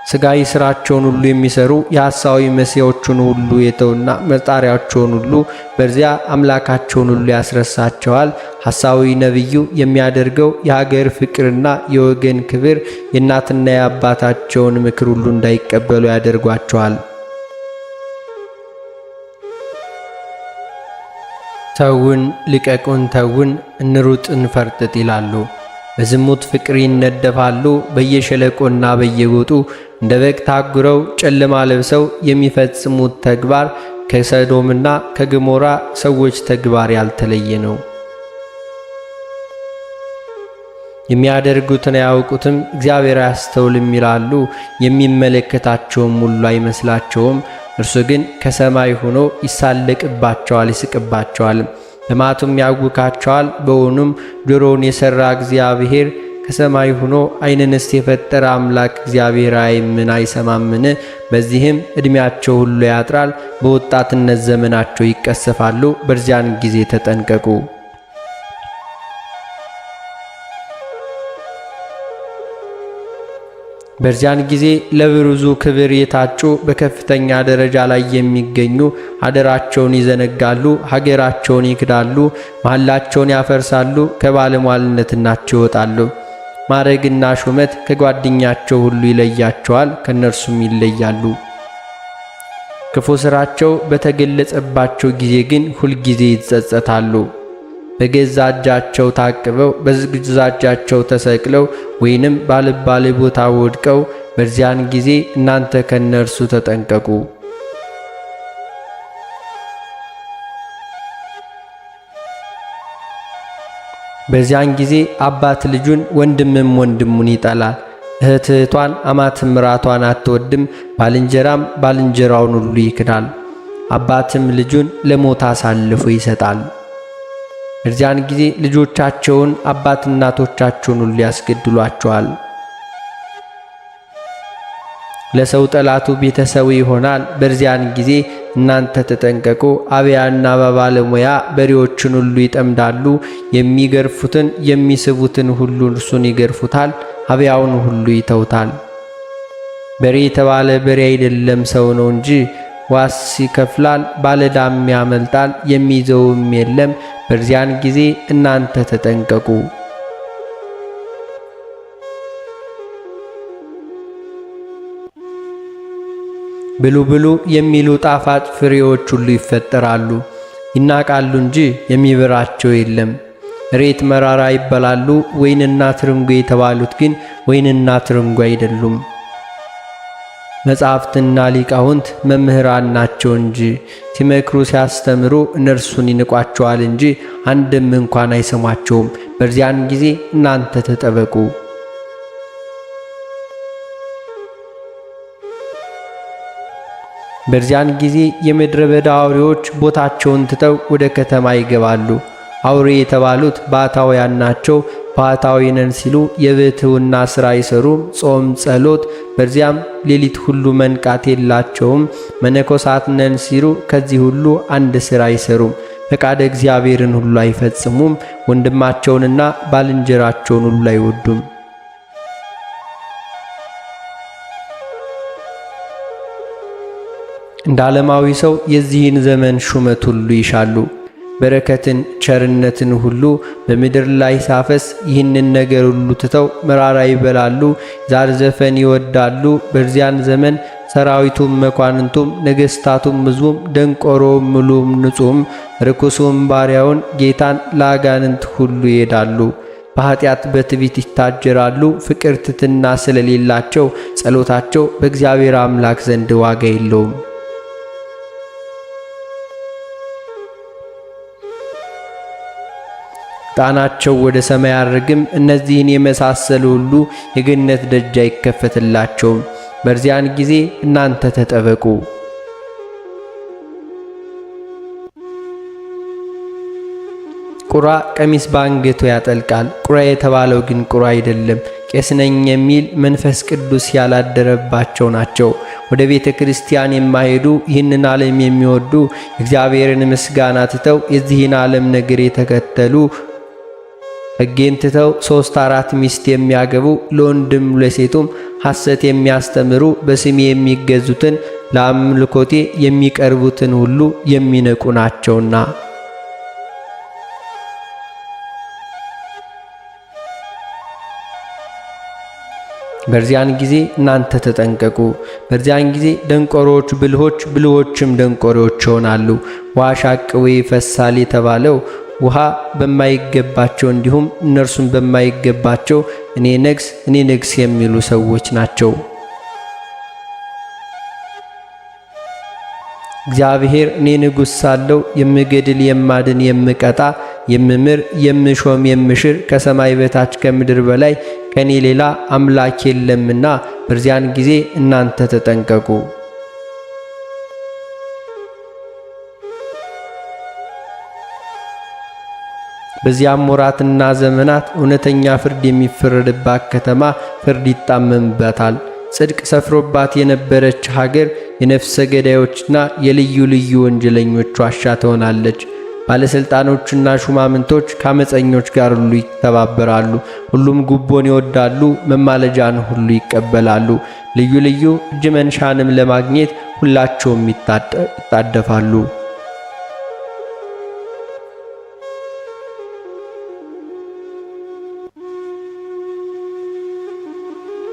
ሥጋዊ ሥራቸውን ሁሉ የሚሰሩ የሐሳዊ መሲያዎቹን ሁሉ የተውና መጣሪያቸውን ሁሉ በዚያ አምላካቸውን ሁሉ ያስረሳቸዋል። ሐሳዊ ነቢዩ የሚያደርገው የሀገር ፍቅርና የወገን ክብር የእናትና የአባታቸውን ምክር ሁሉ እንዳይቀበሉ ያደርጓቸዋል። ተውን ልቀቁን፣ ተውን እንሩጥ እንፈርጥጥ ይላሉ። በዝሙት ፍቅር ይነደፋሉ። በየሸለቆና በየጎጡ እንደ በግ ታጉረው ጨለማ ለብሰው የሚፈጽሙት ተግባር ከሰዶምና ከገሞራ ሰዎች ተግባር ያልተለየ ነው። የሚያደርጉትን አያውቁትም፣ እግዚአብሔር አያስተውልም ይላሉ። የሚመለከታቸውም ሁሉ አይመስላቸውም። እርሱ ግን ከሰማይ ሆኖ ይሳለቅባቸዋል፣ ይስቅባቸዋል፣ ልማቱም ያውካቸዋል። በውኑም ጆሮውን የሠራ እግዚአብሔር ከሰማይ ሆኖ ዓይንንስ የፈጠረ አምላክ እግዚአብሔር አይምን አይሰማምን? በዚህም ዕድሜያቸው ሁሉ ያጥራል፣ በወጣትነት ዘመናቸው ይቀሰፋሉ። በዚያን ጊዜ ተጠንቀቁ። በዚያን ጊዜ ለብዙ ክብር የታጩ በከፍተኛ ደረጃ ላይ የሚገኙ አደራቸውን ይዘነጋሉ፣ ሀገራቸውን ይክዳሉ፣ መሐላቸውን ያፈርሳሉ፣ ከባለሟልነታቸው ይወጣሉ። ማዕረግና ሹመት ከጓደኛቸው ሁሉ ይለያቸዋል፣ ከነርሱም ይለያሉ። ክፉ ሥራቸው በተገለጸባቸው ጊዜ ግን ሁልጊዜ ይጸጸታሉ። በገዛ እጃቸው ታቅበው በገዛ እጃቸው ተሰቅለው ወይንም ባልባሌ ቦታ ወድቀው በዚያን ጊዜ እናንተ ከነርሱ ተጠንቀቁ። በዚያን ጊዜ አባት ልጁን፣ ወንድምም ወንድሙን ይጠላል። እህት እህቷን፣ አማትም ምራቷን አትወድም። ባልንጀራም ባልንጀራውን ሁሉ ይክዳል። አባትም ልጁን ለሞት አሳልፎ ይሰጣል። በዚያን ጊዜ ልጆቻቸውን አባት እናቶቻቸውን ሁሉ ያስገድሏቸዋል። ለሰው ጠላቱ ቤተሰቡ ይሆናል። በዚያን ጊዜ እናንተ ተጠንቀቁ። አብያና ባለሙያ በሬዎችን ሁሉ ይጠምዳሉ። የሚገርፉትን የሚስቡትን ሁሉ እርሱን ይገርፉታል፣ አብያውን ሁሉ ይተውታል። በሬ የተባለ በሬ አይደለም ሰው ነው እንጂ ዋስ ይከፍላል፣ ባለዳም ያመልጣል፣ የሚይዘውም የለም። በዚያን ጊዜ እናንተ ተጠንቀቁ። ብሉ ብሉ የሚሉ ጣፋጭ ፍሬዎች ሁሉ ይፈጠራሉ፣ ይናቃሉ እንጂ የሚበራቸው የለም። ሬት መራራ ይበላሉ፣ ወይንና ትርንጎ የተባሉት ግን ወይንና ትርንጎ አይደሉም። መጻሕፍትና ሊቃውንት መምህራን ናቸው እንጂ ሲመክሩ ሲያስተምሩ እነርሱን ይንቋቸዋል እንጂ አንድም እንኳን አይሰሟቸውም። በዚያን ጊዜ እናንተ ተጠበቁ። በዚያን ጊዜ የምድረ በዳ አውሬዎች ቦታቸውን ትተው ወደ ከተማ ይገባሉ። አውሬ የተባሉት ባሕታውያን ናቸው። ባሕታዊ ነን ሲሉ የብሕትውና ሥራ አይሰሩም፣ ጾም ጸሎት፣ በዚያም ሌሊት ሁሉ መንቃት የላቸውም። መነኮሳት ነን ሲሉ ከዚህ ሁሉ አንድ ሥራ አይሰሩም። ፈቃደ እግዚአብሔርን ሁሉ አይፈጽሙም። ወንድማቸውንና ባልንጀራቸውን ሁሉ አይወዱም። እንደ ዓለማዊ ሰው የዚህን ዘመን ሹመት ሁሉ ይሻሉ። በረከትን ቸርነትን ሁሉ በምድር ላይ ሳፈስ ይህንን ነገር ሁሉ ትተው መራራ ይበላሉ፣ ዛር ዘፈን ይወዳሉ። በዚያን ዘመን ሰራዊቱም መኳንንቱም ነገሥታቱም ሕዝቡም ደንቆሮም ምሉም ንጹም ርኩሱም ባሪያውን ጌታን ለአጋንንት ሁሉ ይሄዳሉ። በኃጢአት በትዕቢት ይታጀራሉ። ፍቅር ትሕትና ስለሌላቸው ጸሎታቸው በእግዚአብሔር አምላክ ዘንድ ዋጋ የለውም። ጣናቸው ወደ ሰማይ አርግም። እነዚህን የመሳሰሉ ሁሉ የገነት ደጅ አይከፈትላቸውም። በዚያን ጊዜ እናንተ ተጠበቁ። ቁራ ቀሚስ በአንገቱ ያጠልቃል። ቁራ የተባለው ግን ቁራ አይደለም፣ ቄስ ነኝ የሚል መንፈስ ቅዱስ ያላደረባቸው ናቸው። ወደ ቤተ ክርስቲያን የማይሄዱ ይህንን ዓለም የሚወዱ እግዚአብሔርን ምስጋና ትተው የዚህን ዓለም ነገር የተከተሉ ሕጌን ትተው 3-4 ሚስት የሚያገቡ ለወንድም ለሴቱም ሐሰት የሚያስተምሩ በስሜ የሚገዙትን ለአምልኮቴ የሚቀርቡትን ሁሉ የሚነቁ ናቸውና። በዚያን ጊዜ እናንተ ተጠንቀቁ። በዚያን ጊዜ ደንቆሮች ብልሆች፣ ብልሆችም ደንቆሮች ይሆናሉ። ውሃ ሻቅቦ ይፈሳል የተባለው ውሃ በማይገባቸው እንዲሁም እነርሱም በማይገባቸው እኔ ነግስ የሚሉ ሰዎች ናቸው። እግዚአብሔር እኔ ንጉሥ ሳለሁ የምገድል የማድን የምቀጣ የምምር የምሾም የምሽር ከሰማይ በታች ከምድር በላይ ከኔ ሌላ አምላክ የለምና በዚያን ጊዜ እናንተ ተጠንቀቁ። በዚያም ወራትና ዘመናት እውነተኛ ፍርድ የሚፈረድባት ከተማ ፍርድ ይጣመምባታል። ጽድቅ ሰፍሮባት የነበረች ሀገር የነፍሰ ገዳዮችና የልዩ ልዩ ወንጀለኞች ዋሻ ትሆናለች። ባለሥልጣኖችና ሹማምንቶች ከአመፀኞች ጋር ሁሉ ይተባበራሉ። ሁሉም ጉቦን ይወዳሉ፣ መማለጃን ሁሉ ይቀበላሉ። ልዩ ልዩ እጅ መንሻንም ለማግኘት ሁላቸውም ይጣደፋሉ።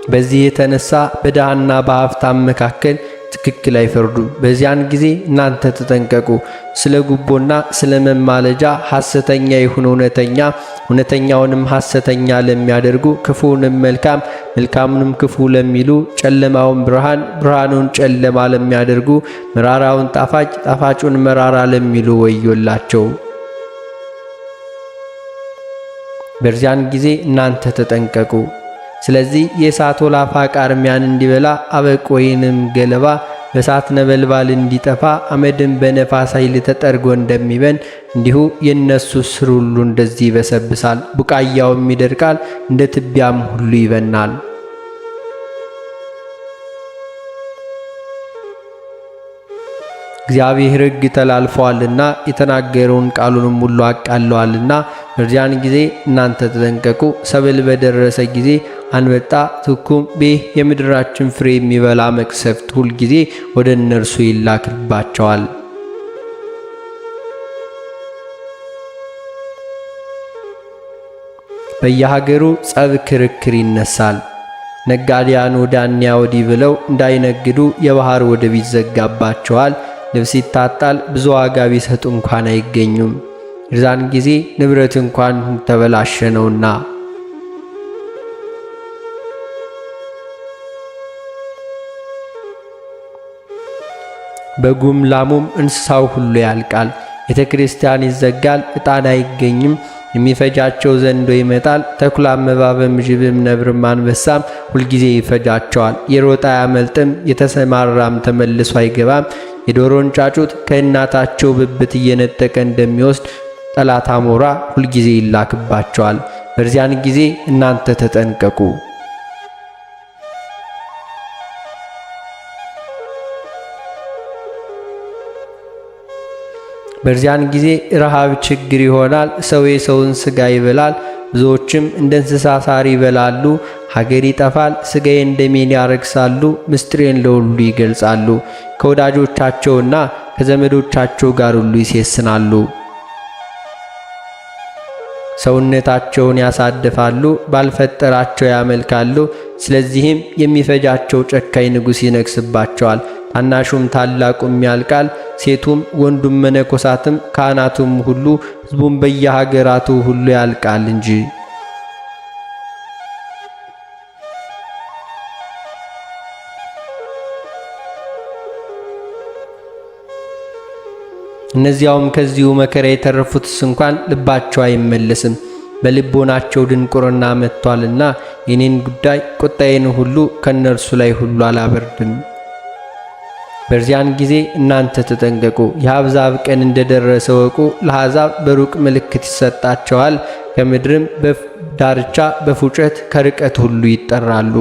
በዚህ የተነሳ በድሃና በሀብታም መካከል ትክክል አይፈርዱም። በዚያን ጊዜ እናንተ ተጠንቀቁ። ስለ ጉቦና ስለ መማለጃ ሐሰተኛ ይሁን እውነተኛ፣ እውነተኛውንም ሐሰተኛ ለሚያደርጉ፣ ክፉውንም መልካም፣ መልካሙንም ክፉ ለሚሉ፣ ጨለማውን ብርሃን፣ ብርሃኑን ጨለማ ለሚያደርጉ፣ መራራውን ጣፋጭ፣ ጣፋጩን መራራ ለሚሉ ወዮላቸው። በዚያን ጊዜ እናንተ ተጠንቀቁ። ስለዚህ የእሳት ወላፋ ቃርሚያን እንዲበላ አበቅ ወይንም ገለባ በእሳት ነበልባል እንዲጠፋ አመድን በነፋስ ኃይል ተጠርጎ እንደሚበን እንዲሁ የእነሱ ስር ሁሉ እንደዚህ ይበሰብሳል፣ ቡቃያውም ይደርቃል፣ እንደ ትቢያም ሁሉ ይበናል። እግዚአብሔር ሕግ ተላልፈዋልና የተናገረውን ቃሉንም ሁሉ አቃለዋልና በዚያን ጊዜ እናንተ ተጠንቀቁ። ሰብል በደረሰ ጊዜ አንበጣ፣ ትኩም፣ ቤህ የምድራችን ፍሬ የሚበላ መቅሰፍት ሁል ጊዜ ወደ እነርሱ ይላክባቸዋል። በየሀገሩ ጸብ፣ ክርክር ይነሳል። ነጋዴያን ወዲያና ወዲህ ብለው እንዳይነግዱ የባህር ወደብ ይዘጋባቸዋል። ልብስ ይታጣል፣ ብዙ ዋጋ ቢሰጡ እንኳን አይገኙም። የዛን ጊዜ ንብረት እንኳን ተበላሸ ነውና። በጉም ላሙም እንስሳው ሁሉ ያልቃል። ቤተ ክርስቲያን ይዘጋል፣ ዕጣን አይገኝም። የሚፈጃቸው ዘንዶ ይመጣል። ተኩላም፣ እባብም፣ ጅብም፣ ነብርም አንበሳም ሁልጊዜ ይፈጃቸዋል። የሮጣ አያመልጥም፣ የተሰማራም ተመልሶ አይገባም። የዶሮን ጫጩት ከእናታቸው ብብት እየነጠቀ እንደሚወስድ ጠላት አሞራ ሁልጊዜ ይላክባቸዋል። በዚያን ጊዜ እናንተ ተጠንቀቁ። በዚያን ጊዜ ረሃብ ችግር ይሆናል። ሰው የሰውን ሥጋ ይበላል፣ ብዙዎችም እንደ እንስሳ ሳር ይበላሉ። ሀገር ይጠፋል፣ ሥጋዬን ደሜን ያረክሳሉ፣ ምስጢሬን ለሁሉ ይገልጻሉ። ከወዳጆቻቸውና ከዘመዶቻቸው ጋር ሁሉ ይሴስናሉ። ሰውነታቸውን ያሳድፋሉ፣ ባልፈጠራቸው ያመልካሉ። ስለዚህም የሚፈጃቸው ጨካኝ ንጉሥ ይነግሥባቸዋል። ታናሹም ታላቁም ያልቃል፣ ሴቱም ወንዱም፣ መነኮሳትም ካህናቱም ሁሉ ሕዝቡም በየሀገራቱ ሁሉ ያልቃል እንጂ። እነዚያውም ከዚሁ መከራ የተረፉትስ እንኳን ልባቸው አይመለስም፣ በልቦናቸው ድንቁርና መጥቷልና የኔን ጉዳይ ቁጣዬን ሁሉ ከነርሱ ላይ ሁሉ አላበርድም። በዚያን ጊዜ እናንተ ተጠንቀቁ። የአሕዛብ ቀን እንደደረሰ ወቁ። ለአሕዛብ በሩቅ ምልክት ይሰጣቸዋል፣ ከምድርም ዳርቻ በፉጨት ከርቀት ሁሉ ይጠራሉ።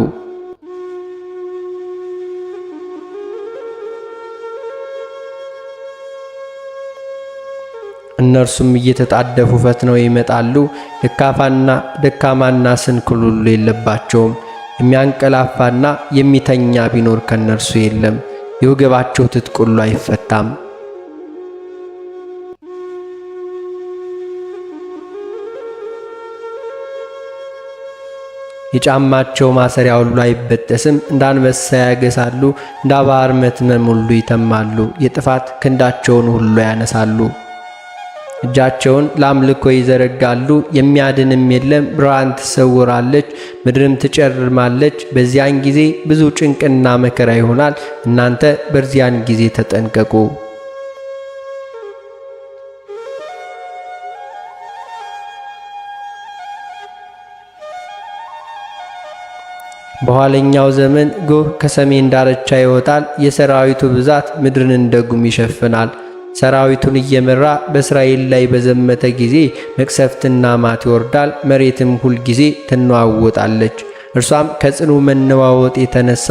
እነርሱም እየተጣደፉ ፈጥነው ይመጣሉ። ደካማና ስንኩል ሁሉ የለባቸውም። የሚያንቀላፋና የሚተኛ ቢኖር ከነርሱ የለም። የወገባቸው ትጥቅ ሁሉ አይፈታም። የጫማቸው ማሰሪያ ሁሉ አይበጠስም። እንዳንበሳ ያገሳሉ፣ እንደ ባሕር መትመም ሁሉ ይተማሉ። የጥፋት ክንዳቸውን ሁሉ ያነሳሉ። እጃቸውን ለአምልኮ ይዘረጋሉ። የሚያድንም የለም። ብርሃን ትሰውራለች፣ ምድርም ትጨልማለች። በዚያን ጊዜ ብዙ ጭንቅና መከራ ይሆናል። እናንተ በዚያን ጊዜ ተጠንቀቁ። በኋለኛው ዘመን ጎህ ከሰሜን ዳርቻ ይወጣል። የሰራዊቱ ብዛት ምድርን እንደ ጉም ይሸፍናል። ሰራዊቱን እየመራ በእስራኤል ላይ በዘመተ ጊዜ መቅሰፍትና ማት ይወርዳል። መሬትም ሁል ጊዜ ትነዋወጣለች። እርሷም ከጽኑ መነዋወጥ የተነሳ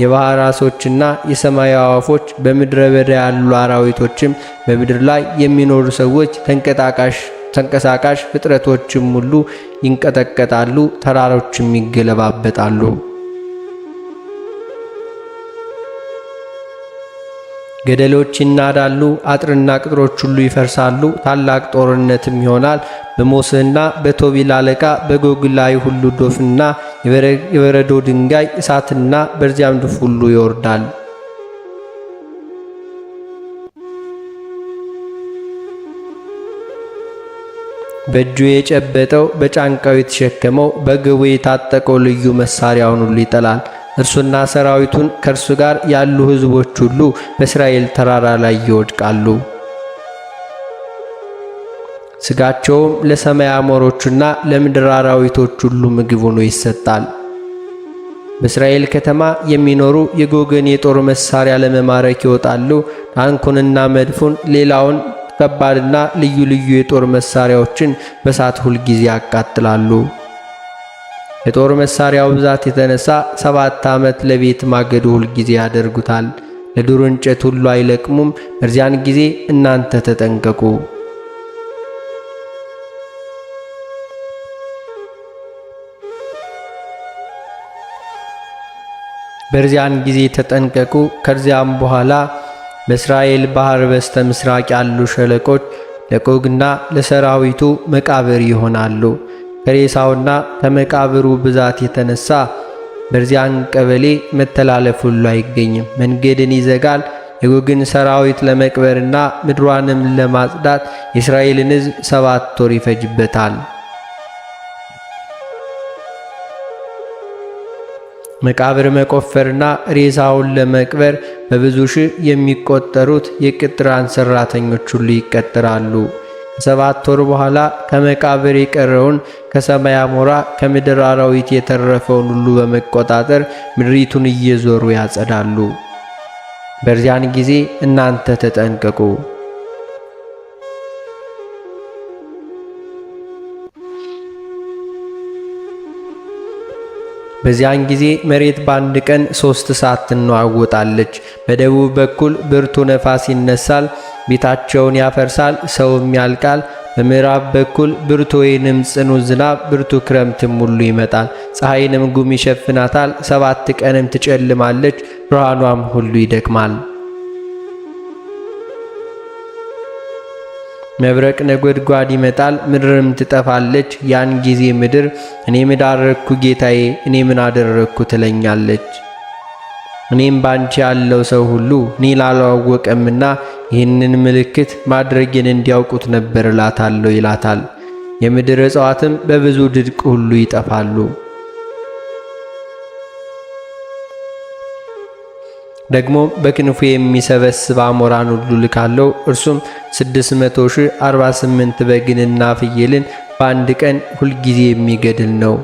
የባሕር ዓሦችና የሰማይ አዕዋፎች፣ በምድረ በዳ ያሉ አራዊቶችም፣ በምድር ላይ የሚኖሩ ሰዎች፣ ተንቀሳቃሽ ፍጥረቶችም ሁሉ ይንቀጠቀጣሉ፣ ተራሮችም ይገለባበጣሉ። ገደሎች ይናዳሉ፣ አጥርና ቅጥሮች ሁሉ ይፈርሳሉ። ታላቅ ጦርነትም ይሆናል። በሞስህና በቶቢል አለቃ በጎግ ላይ ሁሉ ዶፍና የበረዶ ድንጋይ፣ እሳትና በዚያም ድፍ ሁሉ ይወርዳል። በእጁ የጨበጠው በጫንቃው የተሸከመው በግቡ የታጠቀው ልዩ መሳሪያውን ሁሉ ይጥላል። እርሱና ሰራዊቱን ከእርሱ ጋር ያሉ ሕዝቦች ሁሉ በእስራኤል ተራራ ላይ ይወድቃሉ። ሥጋቸውም ለሰማይ አሞሮችና ለምድር አራዊቶች ሁሉ ምግብ ሆኖ ይሰጣል። በእስራኤል ከተማ የሚኖሩ የጎግን የጦር መሳሪያ ለመማረክ ይወጣሉ። ታንኩንና መድፉን፣ ሌላውን ከባድና ልዩ ልዩ የጦር መሳሪያዎችን በእሳት ሁልጊዜ ያቃጥላሉ። የጦር መሳሪያው ብዛት የተነሳ 7 ዓመት ለቤት ማገዶ ሁልጊዜ ያደርጉታል። ለዱር እንጨት ሁሉ አይለቅሙም። በዚያን ጊዜ እናንተ ተጠንቀቁ። በዚያን ጊዜ ተጠንቀቁ። ከዚያም በኋላ በእስራኤል ባህር በስተ ምስራቅ ያሉ ሸለቆች ለጎግና ለሰራዊቱ መቃብር ይሆናሉ። ከሬሳውና ከመቃብሩ ብዛት የተነሳ በዚያን ቀበሌ መተላለፍ ሁሉ አይገኝም። መንገድን ይዘጋል። የጎግን ሰራዊት ለመቅበርና ምድሯንም ለማጽዳት የእስራኤልን ሕዝብ 7 ወር ይፈጅበታል። መቃብር መቆፈርና ሬሳውን ለመቅበር በብዙ ሺህ የሚቆጠሩት የቅጥራን ሰራተኞች ሁሉ ይቀጥራሉ። ከ7 ወር በኋላ ከመቃብር የቀረውን ከሰማይ አሞራ ከምድር አራዊት የተረፈውን ሁሉ በመቆጣጠር ምድሪቱን እየዞሩ ያጸዳሉ። በዚያን ጊዜ እናንተ ተጠንቀቁ። በዚያን ጊዜ መሬት በአንድ ቀን 3 ሰዓት ትነዋወጣለች። በደቡብ በኩል ብርቱ ነፋስ ይነሳል፣ ቤታቸውን ያፈርሳል፣ ሰውም ያልቃል። በምዕራብ በኩል ብርቱ ወይንም ጽኑ ዝናብ፣ ብርቱ ክረምትም ሁሉ ይመጣል። ፀሐይንም ጉም ይሸፍናታል። 7 ቀንም ትጨልማለች፣ ብርሃኗም ሁሉ ይደክማል። መብረቅ ነጎድጓድ ይመጣል፣ ምድርም ትጠፋለች። ያን ጊዜ ምድር እኔ ምን አደረግኩ ጌታዬ፣ እኔ ምን አደረግኩ ትለኛለች። እኔም ባንቺ ያለው ሰው ሁሉ እኔን አላወቀምና ይህንን ምልክት ማድረግን እንዲያውቁት ነበር እላታለሁ ይላታል። የምድር እጽዋትም በብዙ ድርቅ ሁሉ ይጠፋሉ። ደግሞ በክንፉ የሚሰበስብ አሞራን ሁሉ ልካለሁ። እርሱም 648 በግንና ፍየልን በአንድ ቀን ሁልጊዜ የሚገድል ነው።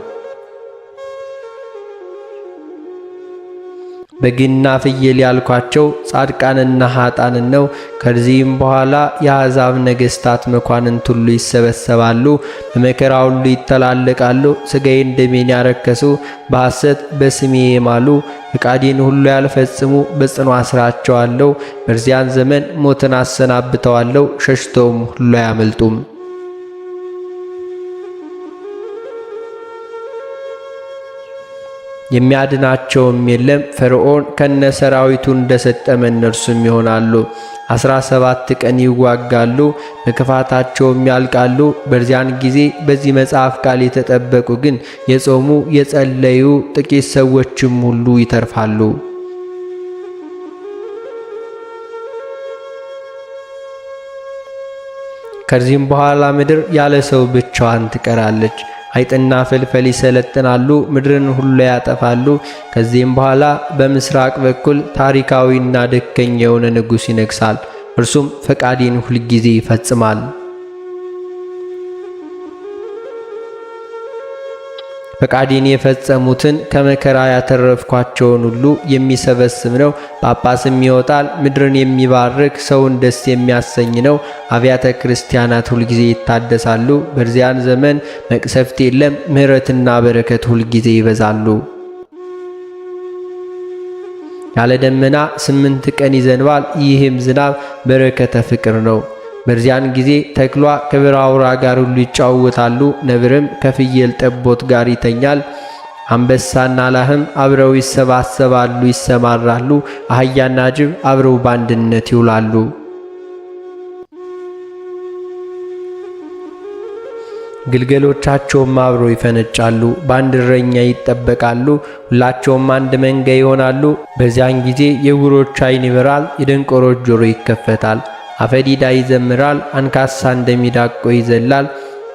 በግና ፍየል ያልኳቸው ጻድቃንና ኃጣንን ነው። ከዚህም በኋላ የአሕዛብ ነገሥታት መኳንንት ሁሉ ይሰበሰባሉ፣ በመከራ ሁሉ ይተላለቃሉ። ሥጋዬን ደሜን ያረከሱ፣ በሐሰት በስሜ የማሉ፣ ፈቃዴን ሁሉ ያልፈጽሙ በጽኑ አስራቸዋለሁ። በዚያን ዘመን ሞትን አሰናብተዋለሁ፣ ሸሽተውም ሁሉ አያመልጡም። የሚያድናቸውም የለም። ፈርዖን ከነሰራዊቱ እንደሰጠመ እነርሱም ይሆናሉ። 17 ቀን ይዋጋሉ፣ በክፋታቸውም ያልቃሉ። በዚያን ጊዜ በዚህ መጽሐፍ ቃል የተጠበቁ ግን የጾሙ የጸለዩ ጥቂት ሰዎችም ሁሉ ይተርፋሉ። ከዚህም በኋላ ምድር ያለ ሰው ብቻዋን ትቀራለች። አይጥና ፍልፈል ይሰለጥናሉ፣ ምድርን ሁሉ ያጠፋሉ። ከዚህም በኋላ በምስራቅ በኩል ታሪካዊና ደከኛ የሆነ ንጉሥ ይነግሣል። እርሱም ፈቃዴን ሁልጊዜ ይፈጽማል። ፈቃዴን የፈጸሙትን ከመከራ ያተረፍኳቸውን ሁሉ የሚሰበስብ ነው። ጳጳስም ይወጣል፣ ምድርን የሚባርክ ሰውን ደስ የሚያሰኝ ነው። አብያተ ክርስቲያናት ሁልጊዜ ይታደሳሉ። በዚያን ዘመን መቅሰፍት የለም፣ ምሕረትና በረከት ሁልጊዜ ይበዛሉ። ያለ ደመና 8 ቀን ይዘንባል። ይህም ዝናብ በረከተ ፍቅር ነው። በዚያን ጊዜ ተኩላ ከብር አውራ ጋር ሁሉ ይጫወታሉ። ነብርም ከፍየል ጠቦት ጋር ይተኛል። አንበሳና ላህም አብረው ይሰባሰባሉ፣ ይሰማራሉ። አህያና ጅብ አብረው በአንድነት ይውላሉ። ግልገሎቻቸውም አብረው ይፈነጫሉ፣ በአንድ እረኛ ይጠበቃሉ፣ ሁላቸውም አንድ መንጋ ይሆናሉ። በዚያን ጊዜ የዕውሮች ዓይን ይበራል፣ የደንቆሮች ጆሮ ይከፈታል። አፈዲዳ ይዘምራል፣ አንካሳ እንደሚዳቆ ይዘላል።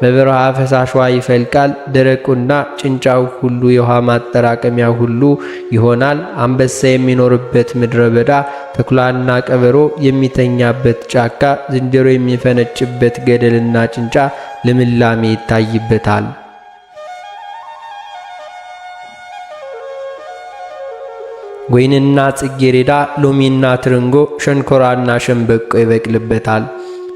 በበረሃ ፈሳሽ ውሃ ይፈልቃል፣ ደረቁና ጭንጫው ሁሉ የውሃ ማጠራቀሚያ ሁሉ ይሆናል። አንበሳ የሚኖርበት ምድረ በዳ፣ ተኩላና ቀበሮ የሚተኛበት ጫካ፣ ዝንጀሮ የሚፈነጭበት ገደልና ጭንጫ ልምላሜ ይታይበታል። ወይንና ጽጌሬዳ፣ ሎሚና ትርንጎ፣ ሸንኮራና ሸንበቆ ይበቅልበታል።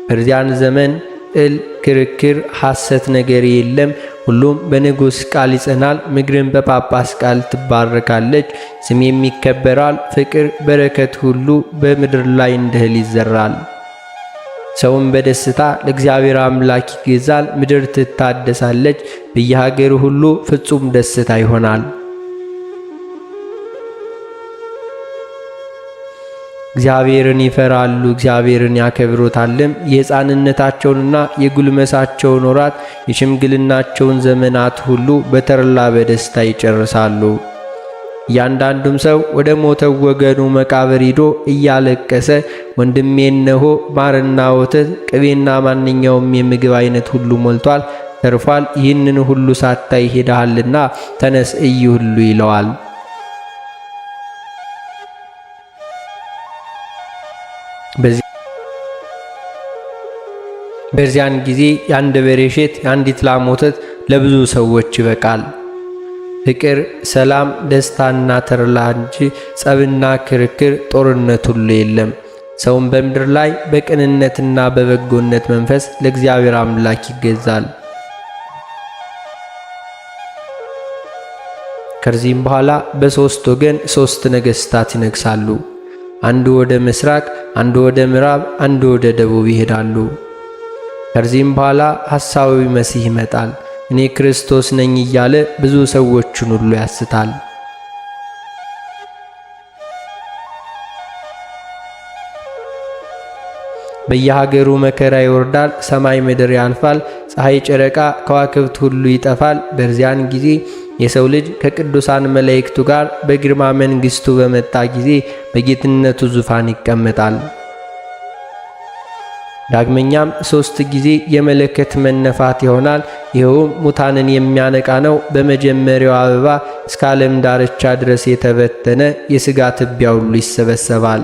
በዚያን ዘመን ጥል፣ ክርክር፣ ሐሰት ነገር የለም። ሁሉም በንጉሥ ቃል ይጸናል። ምድርም በጳጳስ ቃል ትባረካለች። ስሜም ይከበራል። ፍቅር፣ በረከት ሁሉ በምድር ላይ እንደ እህል ይዘራል። ሰውም በደስታ ለእግዚአብሔር አምላክ ይገዛል። ምድር ትታደሳለች። በየሀገሩ ሁሉ ፍጹም ደስታ ይሆናል። እግዚአብሔርን ይፈራሉ፣ እግዚአብሔርን ያከብሩታልም። የሕፃንነታቸውንና የጉልመሳቸውን ወራት የሽምግልናቸውን ዘመናት ሁሉ በተድላ በደስታ ይጨርሳሉ። እያንዳንዱም ሰው ወደ ሞተው ወገኑ መቃብር ሂዶ እያለቀሰ ወንድሜ እነሆ ማርና ወተት ቅቤና ማንኛውም የምግብ አይነት ሁሉ ሞልቷል፣ ተርፏል። ይህንን ሁሉ ሳታይ ሄደሃልና ተነስ እይ ሁሉ ይለዋል። በዚያን ጊዜ የአንድ በሬ እሸት የአንዲት ላም ወተት ለብዙ ሰዎች ይበቃል። ፍቅር፣ ሰላም፣ ደስታና ተድላ እንጂ ጸብና ክርክር፣ ጦርነት ሁሉ የለም። ሰውም በምድር ላይ በቅንነትና በበጎነት መንፈስ ለእግዚአብሔር አምላክ ይገዛል። ከዚህም በኋላ በሦስት ወገን ሦስት ነገሥታት ይነግሳሉ። አንዱ ወደ ምስራቅ፣ አንዱ ወደ ምዕራብ፣ አንዱ ወደ ደቡብ ይሄዳሉ። ከዚህም በኋላ ሐሳዊ መሲህ ይመጣል። እኔ ክርስቶስ ነኝ እያለ ብዙ ሰዎችን ሁሉ ያስታል። በየሀገሩ መከራ ይወርዳል። ሰማይ ምድር ያልፋል። ፀሐይ፣ ጨረቃ፣ ከዋክብት ሁሉ ይጠፋል። በዚያን ጊዜ የሰው ልጅ ከቅዱሳን መላእክቱ ጋር በግርማ መንግሥቱ በመጣ ጊዜ በጌትነቱ ዙፋን ይቀመጣል። ዳግመኛም 3 ጊዜ የመለከት መነፋት ይሆናል። ይኸውም ሙታንን የሚያነቃ ነው። በመጀመሪያው አበባ እስከ ዓለም ዳርቻ ድረስ የተበተነ የሥጋ ትቢያ ሁሉ ይሰበሰባል።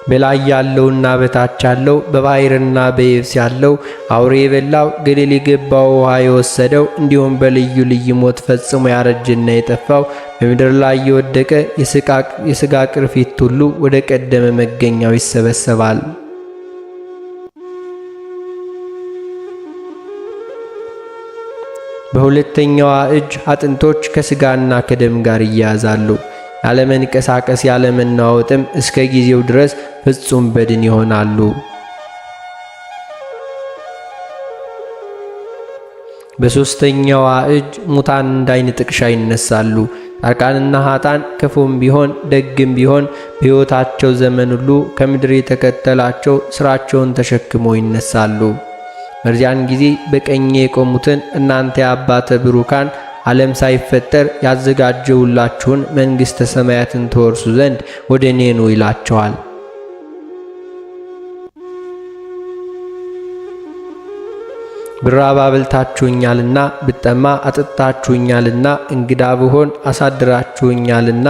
በላይ ያለውና በታች ያለው፣ በባሕርና በየብስ ያለው፣ አውሬ የበላው፣ ገደል የገባው፣ ውሃ የወሰደው፣ እንዲሁም በልዩ ልዩ ሞት ፈጽሞ ያረጀና የጠፋው፣ በምድር ላይ የወደቀ የሥጋ ቅርፊት ሁሉ ወደ ቀደመ መገኛው ይሰበሰባል። በሁለተኛዋ እጅ አጥንቶች ከሥጋና ከደም ጋር ይያያዛሉ። ያለመንቀሳቀስ ያለመናወጥም እስከ ጊዜው ድረስ ፍጹም በድን ይሆናሉ። በሦስተኛዋ እጅ ሙታን እንዳይን ጥቅሻ ይነሳሉ። ጻድቃንና ኃጥአን ክፉም ቢሆን ደግም ቢሆን በሕይወታቸው ዘመን ሁሉ ከምድር የተከተላቸው ሥራቸውን ተሸክመው ይነሳሉ። በዚያን ጊዜ በቀኜ የቆሙትን እናንተ የአባተ ብሩካን ዓለም ሳይፈጠር ያዘጋጀውላችሁን መንግሥተ ሰማያትን ተወርሱ ዘንድ ወደ እኔ ኑ ይላቸዋል። ብራብ አብልታችሁኛልና፣ ብጠማ አጠጣችሁኛልና፣ እንግዳ ብሆን አሳድራችሁኛልና፣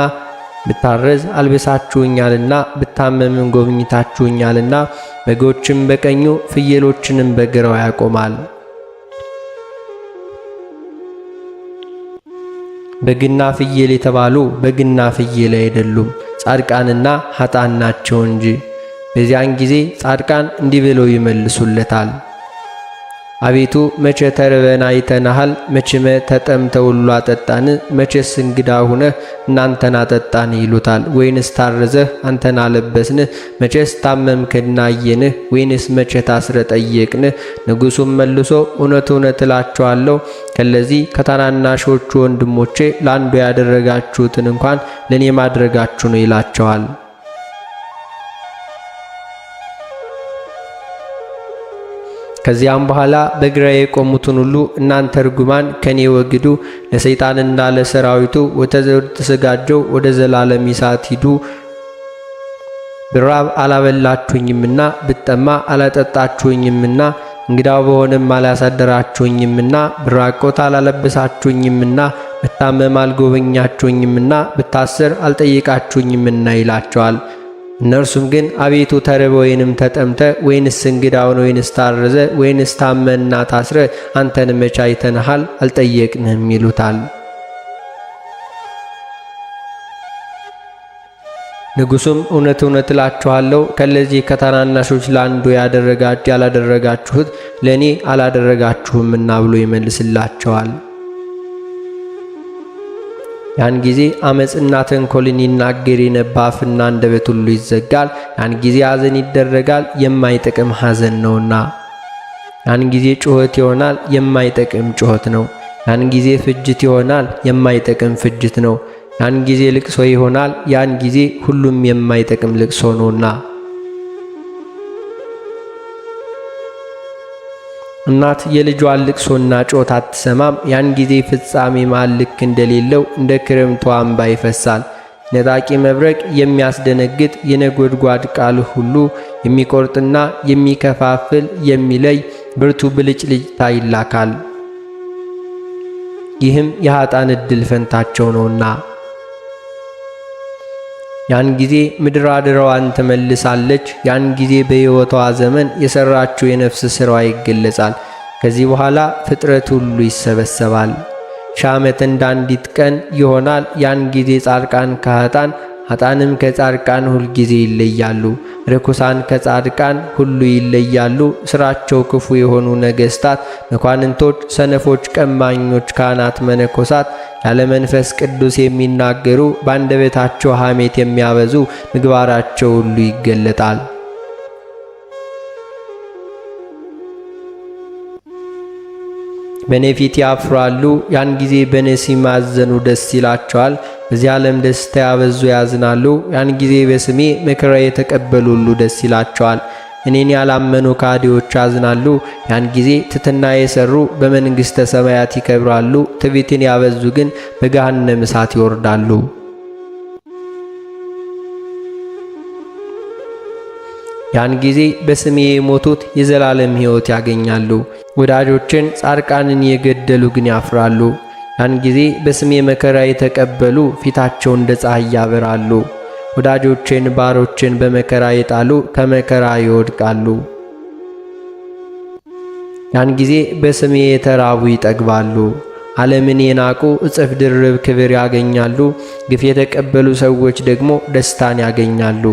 ብታረዝ አልብሳችሁኛልና፣ ብታመምም ጎብኝታችሁኛልና። በጎችም በቀኙ ፍየሎችንም በግራው ያቆማል። በግና ፍየል የተባሉ በግና ፍየል አይደሉም፣ ጻድቃንና ኃጥአን ናቸው እንጂ። በዚያን ጊዜ ጻድቃን እንዲህ ብለው ይመልሱለታል። አቤቱ መቼ ተርበን አይተናሃል? መቼም ተጠምተው ሁሉ አጠጣን? መቼስ እንግዳ ሁነህ እናንተን አጠጣን ይሉታል። ወይንስ ታረዘህ አንተን አለበስንህ? መቼስ ታመምክና አየንህ? ወይንስ መቼ ታስረ ጠየቅንህ? ንጉሡም መልሶ እውነት እውነት እላችኋለሁ ከለዚህ ከታናናሾቹ ወንድሞቼ ለአንዱ ያደረጋችሁትን እንኳን ለእኔ ማድረጋችሁ ነው ይላቸዋል። ከዚያም በኋላ በግራዬ የቆሙትን ሁሉ እናንተ ርጉማን ከኔ ወግዱ፣ ለሰይጣንና ለሰራዊቱ ወደ ተዘጋጀው ወደ ዘላለም እሳት ሂዱ። ብራብ አላበላችሁኝምና፣ ብጠማ አላጠጣችሁኝምና፣ እንግዳ በሆነም አላሳደራችሁኝምና፣ ብራቆት አላለበሳችሁኝምና፣ ብታመም አልጎበኛችሁኝምና፣ ብታስር አልጠየቃችሁኝምና ይላቸዋል። እነርሱም ግን አቤቱ ተርበ ወይንም ተጠምተ ወይንስ እንግዳ ሆነ ወይንስ ታረዘ ወይንስ ታመና ታስረ አንተን መቼ አይተንሃል አልጠየቅንህም ይሉታል። ንጉሡም እውነት እውነት እላችኋለሁ ከለዚህ ከታናናሾች ለአንዱ ያላደረጋችሁት ለእኔ አላደረጋችሁምና ብሎ ይመልስላቸዋል። ያን ጊዜ አመፅና ተንኮልን ይናገር የነበ አፍና አንደበት ሁሉ ይዘጋል። ያን ጊዜ ሐዘን ይደረጋል፣ የማይጠቅም ሐዘን ነውና። ያን ጊዜ ጩኸት ይሆናል፣ የማይጠቅም ጩኸት ነው። ያን ጊዜ ፍጅት ይሆናል፣ የማይጠቅም ፍጅት ነው። ያን ጊዜ ልቅሶ ይሆናል፣ ያን ጊዜ ሁሉም የማይጠቅም ልቅሶ ነውና። እናት የልጇን ልቅሶና ጮት አትሰማም። ያን ጊዜ ፍጻሜ መሃል ልክ እንደሌለው እንደ ክረምቱ አምባ ይፈሳል። ነጣቂ መብረቅ የሚያስደነግጥ የነጎድጓድ ቃል ሁሉ የሚቆርጥና የሚከፋፍል የሚለይ ብርቱ ብልጭልጭታ ይላካል። ይህም የኃጥአን ዕድል ፈንታቸው ነውና። ያን ጊዜ ምድር አድራዋን ትመልሳለች። ያን ጊዜ በሕይወቷ ዘመን የሠራችው የነፍስ ሥራዋ ይገለጻል። ከዚህ በኋላ ፍጥረት ሁሉ ይሰበሰባል። ሺህ ዓመት እንደ አንዲት ቀን ይሆናል። ያን ጊዜ ጻድቃን ከኃጥአን ኃጥአንም ከጻድቃን ሁል ጊዜ ይለያሉ። ርኩሳን ከጻድቃን ሁሉ ይለያሉ። ሥራቸው ክፉ የሆኑ ነገሥታት፣ መኳንንቶች፣ ሰነፎች፣ ቀማኞች፣ ካህናት፣ መነኮሳት፣ ያለ መንፈስ ቅዱስ የሚናገሩ፣ በአንደበታቸው ሐሜት የሚያበዙ ምግባራቸው ሁሉ ይገለጣል። በእኔ ፊት ያፍራሉ። ያን ጊዜ በእኔ ሲማዘኑ ደስ ይላቸዋል። በዚህ ዓለም ደስታ ያበዙ ያዝናሉ። ያን ጊዜ በስሜ መከራ የተቀበሉ ሁሉ ደስ ይላቸዋል። እኔን ያላመኑ ካዲዎች ያዝናሉ። ያን ጊዜ ትሕትና የሠሩ በመንግሥተ ሰማያት ይከብራሉ። ትዕቢትን ያበዙ ግን በገሃነመ እሳት ይወርዳሉ። ያን ጊዜ በስሜ የሞቱት የዘላለም ሕይወት ያገኛሉ። ወዳጆችን ጻድቃንን የገደሉ ግን ያፍራሉ። ያን ጊዜ በስሜ መከራ የተቀበሉ ፊታቸው እንደ ፀሐይ ያበራሉ። ወዳጆችን ባሮችን በመከራ የጣሉ ከመከራ ይወድቃሉ። ያን ጊዜ በስሜ የተራቡ ይጠግባሉ። ዓለምን የናቁ እጥፍ ድርብ ክብር ያገኛሉ። ግፍ የተቀበሉ ሰዎች ደግሞ ደስታን ያገኛሉ።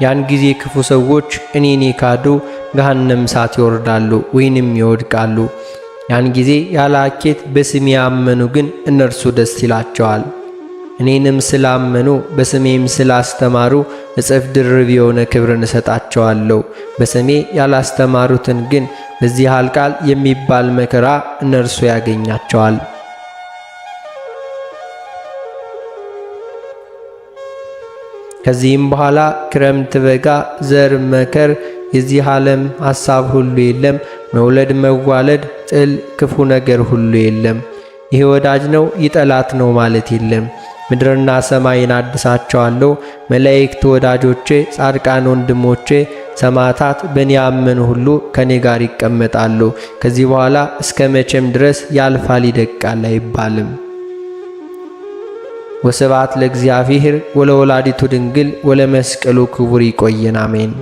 ያን ጊዜ ክፉ ሰዎች እኔን የካዱ ገሃነመ እሳት ይወርዳሉ ወይንም ይወድቃሉ። ያን ጊዜ ያለ ሐኬት በስሜ ያመኑ ግን እነርሱ ደስ ይላቸዋል። እኔንም ስላመኑ በስሜም ስላስተማሩ እጥፍ ድርብ የሆነ ክብርን እሰጣቸዋለሁ። በስሜ ያላስተማሩትን ግን በዚህ ቃል የሚባል መከራ እነርሱ ያገኛቸዋል። ከዚህም በኋላ ክረምት፣ በጋ፣ ዘር፣ መከር፣ የዚህ ዓለም ሐሳብ ሁሉ የለም። መውለድ፣ መዋለድ፣ ጥል፣ ክፉ ነገር ሁሉ የለም። ይህ ወዳጅ ነው ይህ ጠላት ነው ማለት የለም። ምድርና ሰማይን አድሳቸዋለሁ። መላእክት ወዳጆቼ፣ ጻድቃን ወንድሞቼ፣ ሰማዕታት በእኔ ያመኑ ሁሉ ከእኔ ጋር ይቀመጣሉ። ከዚህ በኋላ እስከ መቼም ድረስ ያልፋል ይደቃል አይባልም። ወስብሐት ለእግዚአብሔር ወለወላዲቱ ድንግል ወለመስቀሉ ክቡር። ይቆየን። አሜን።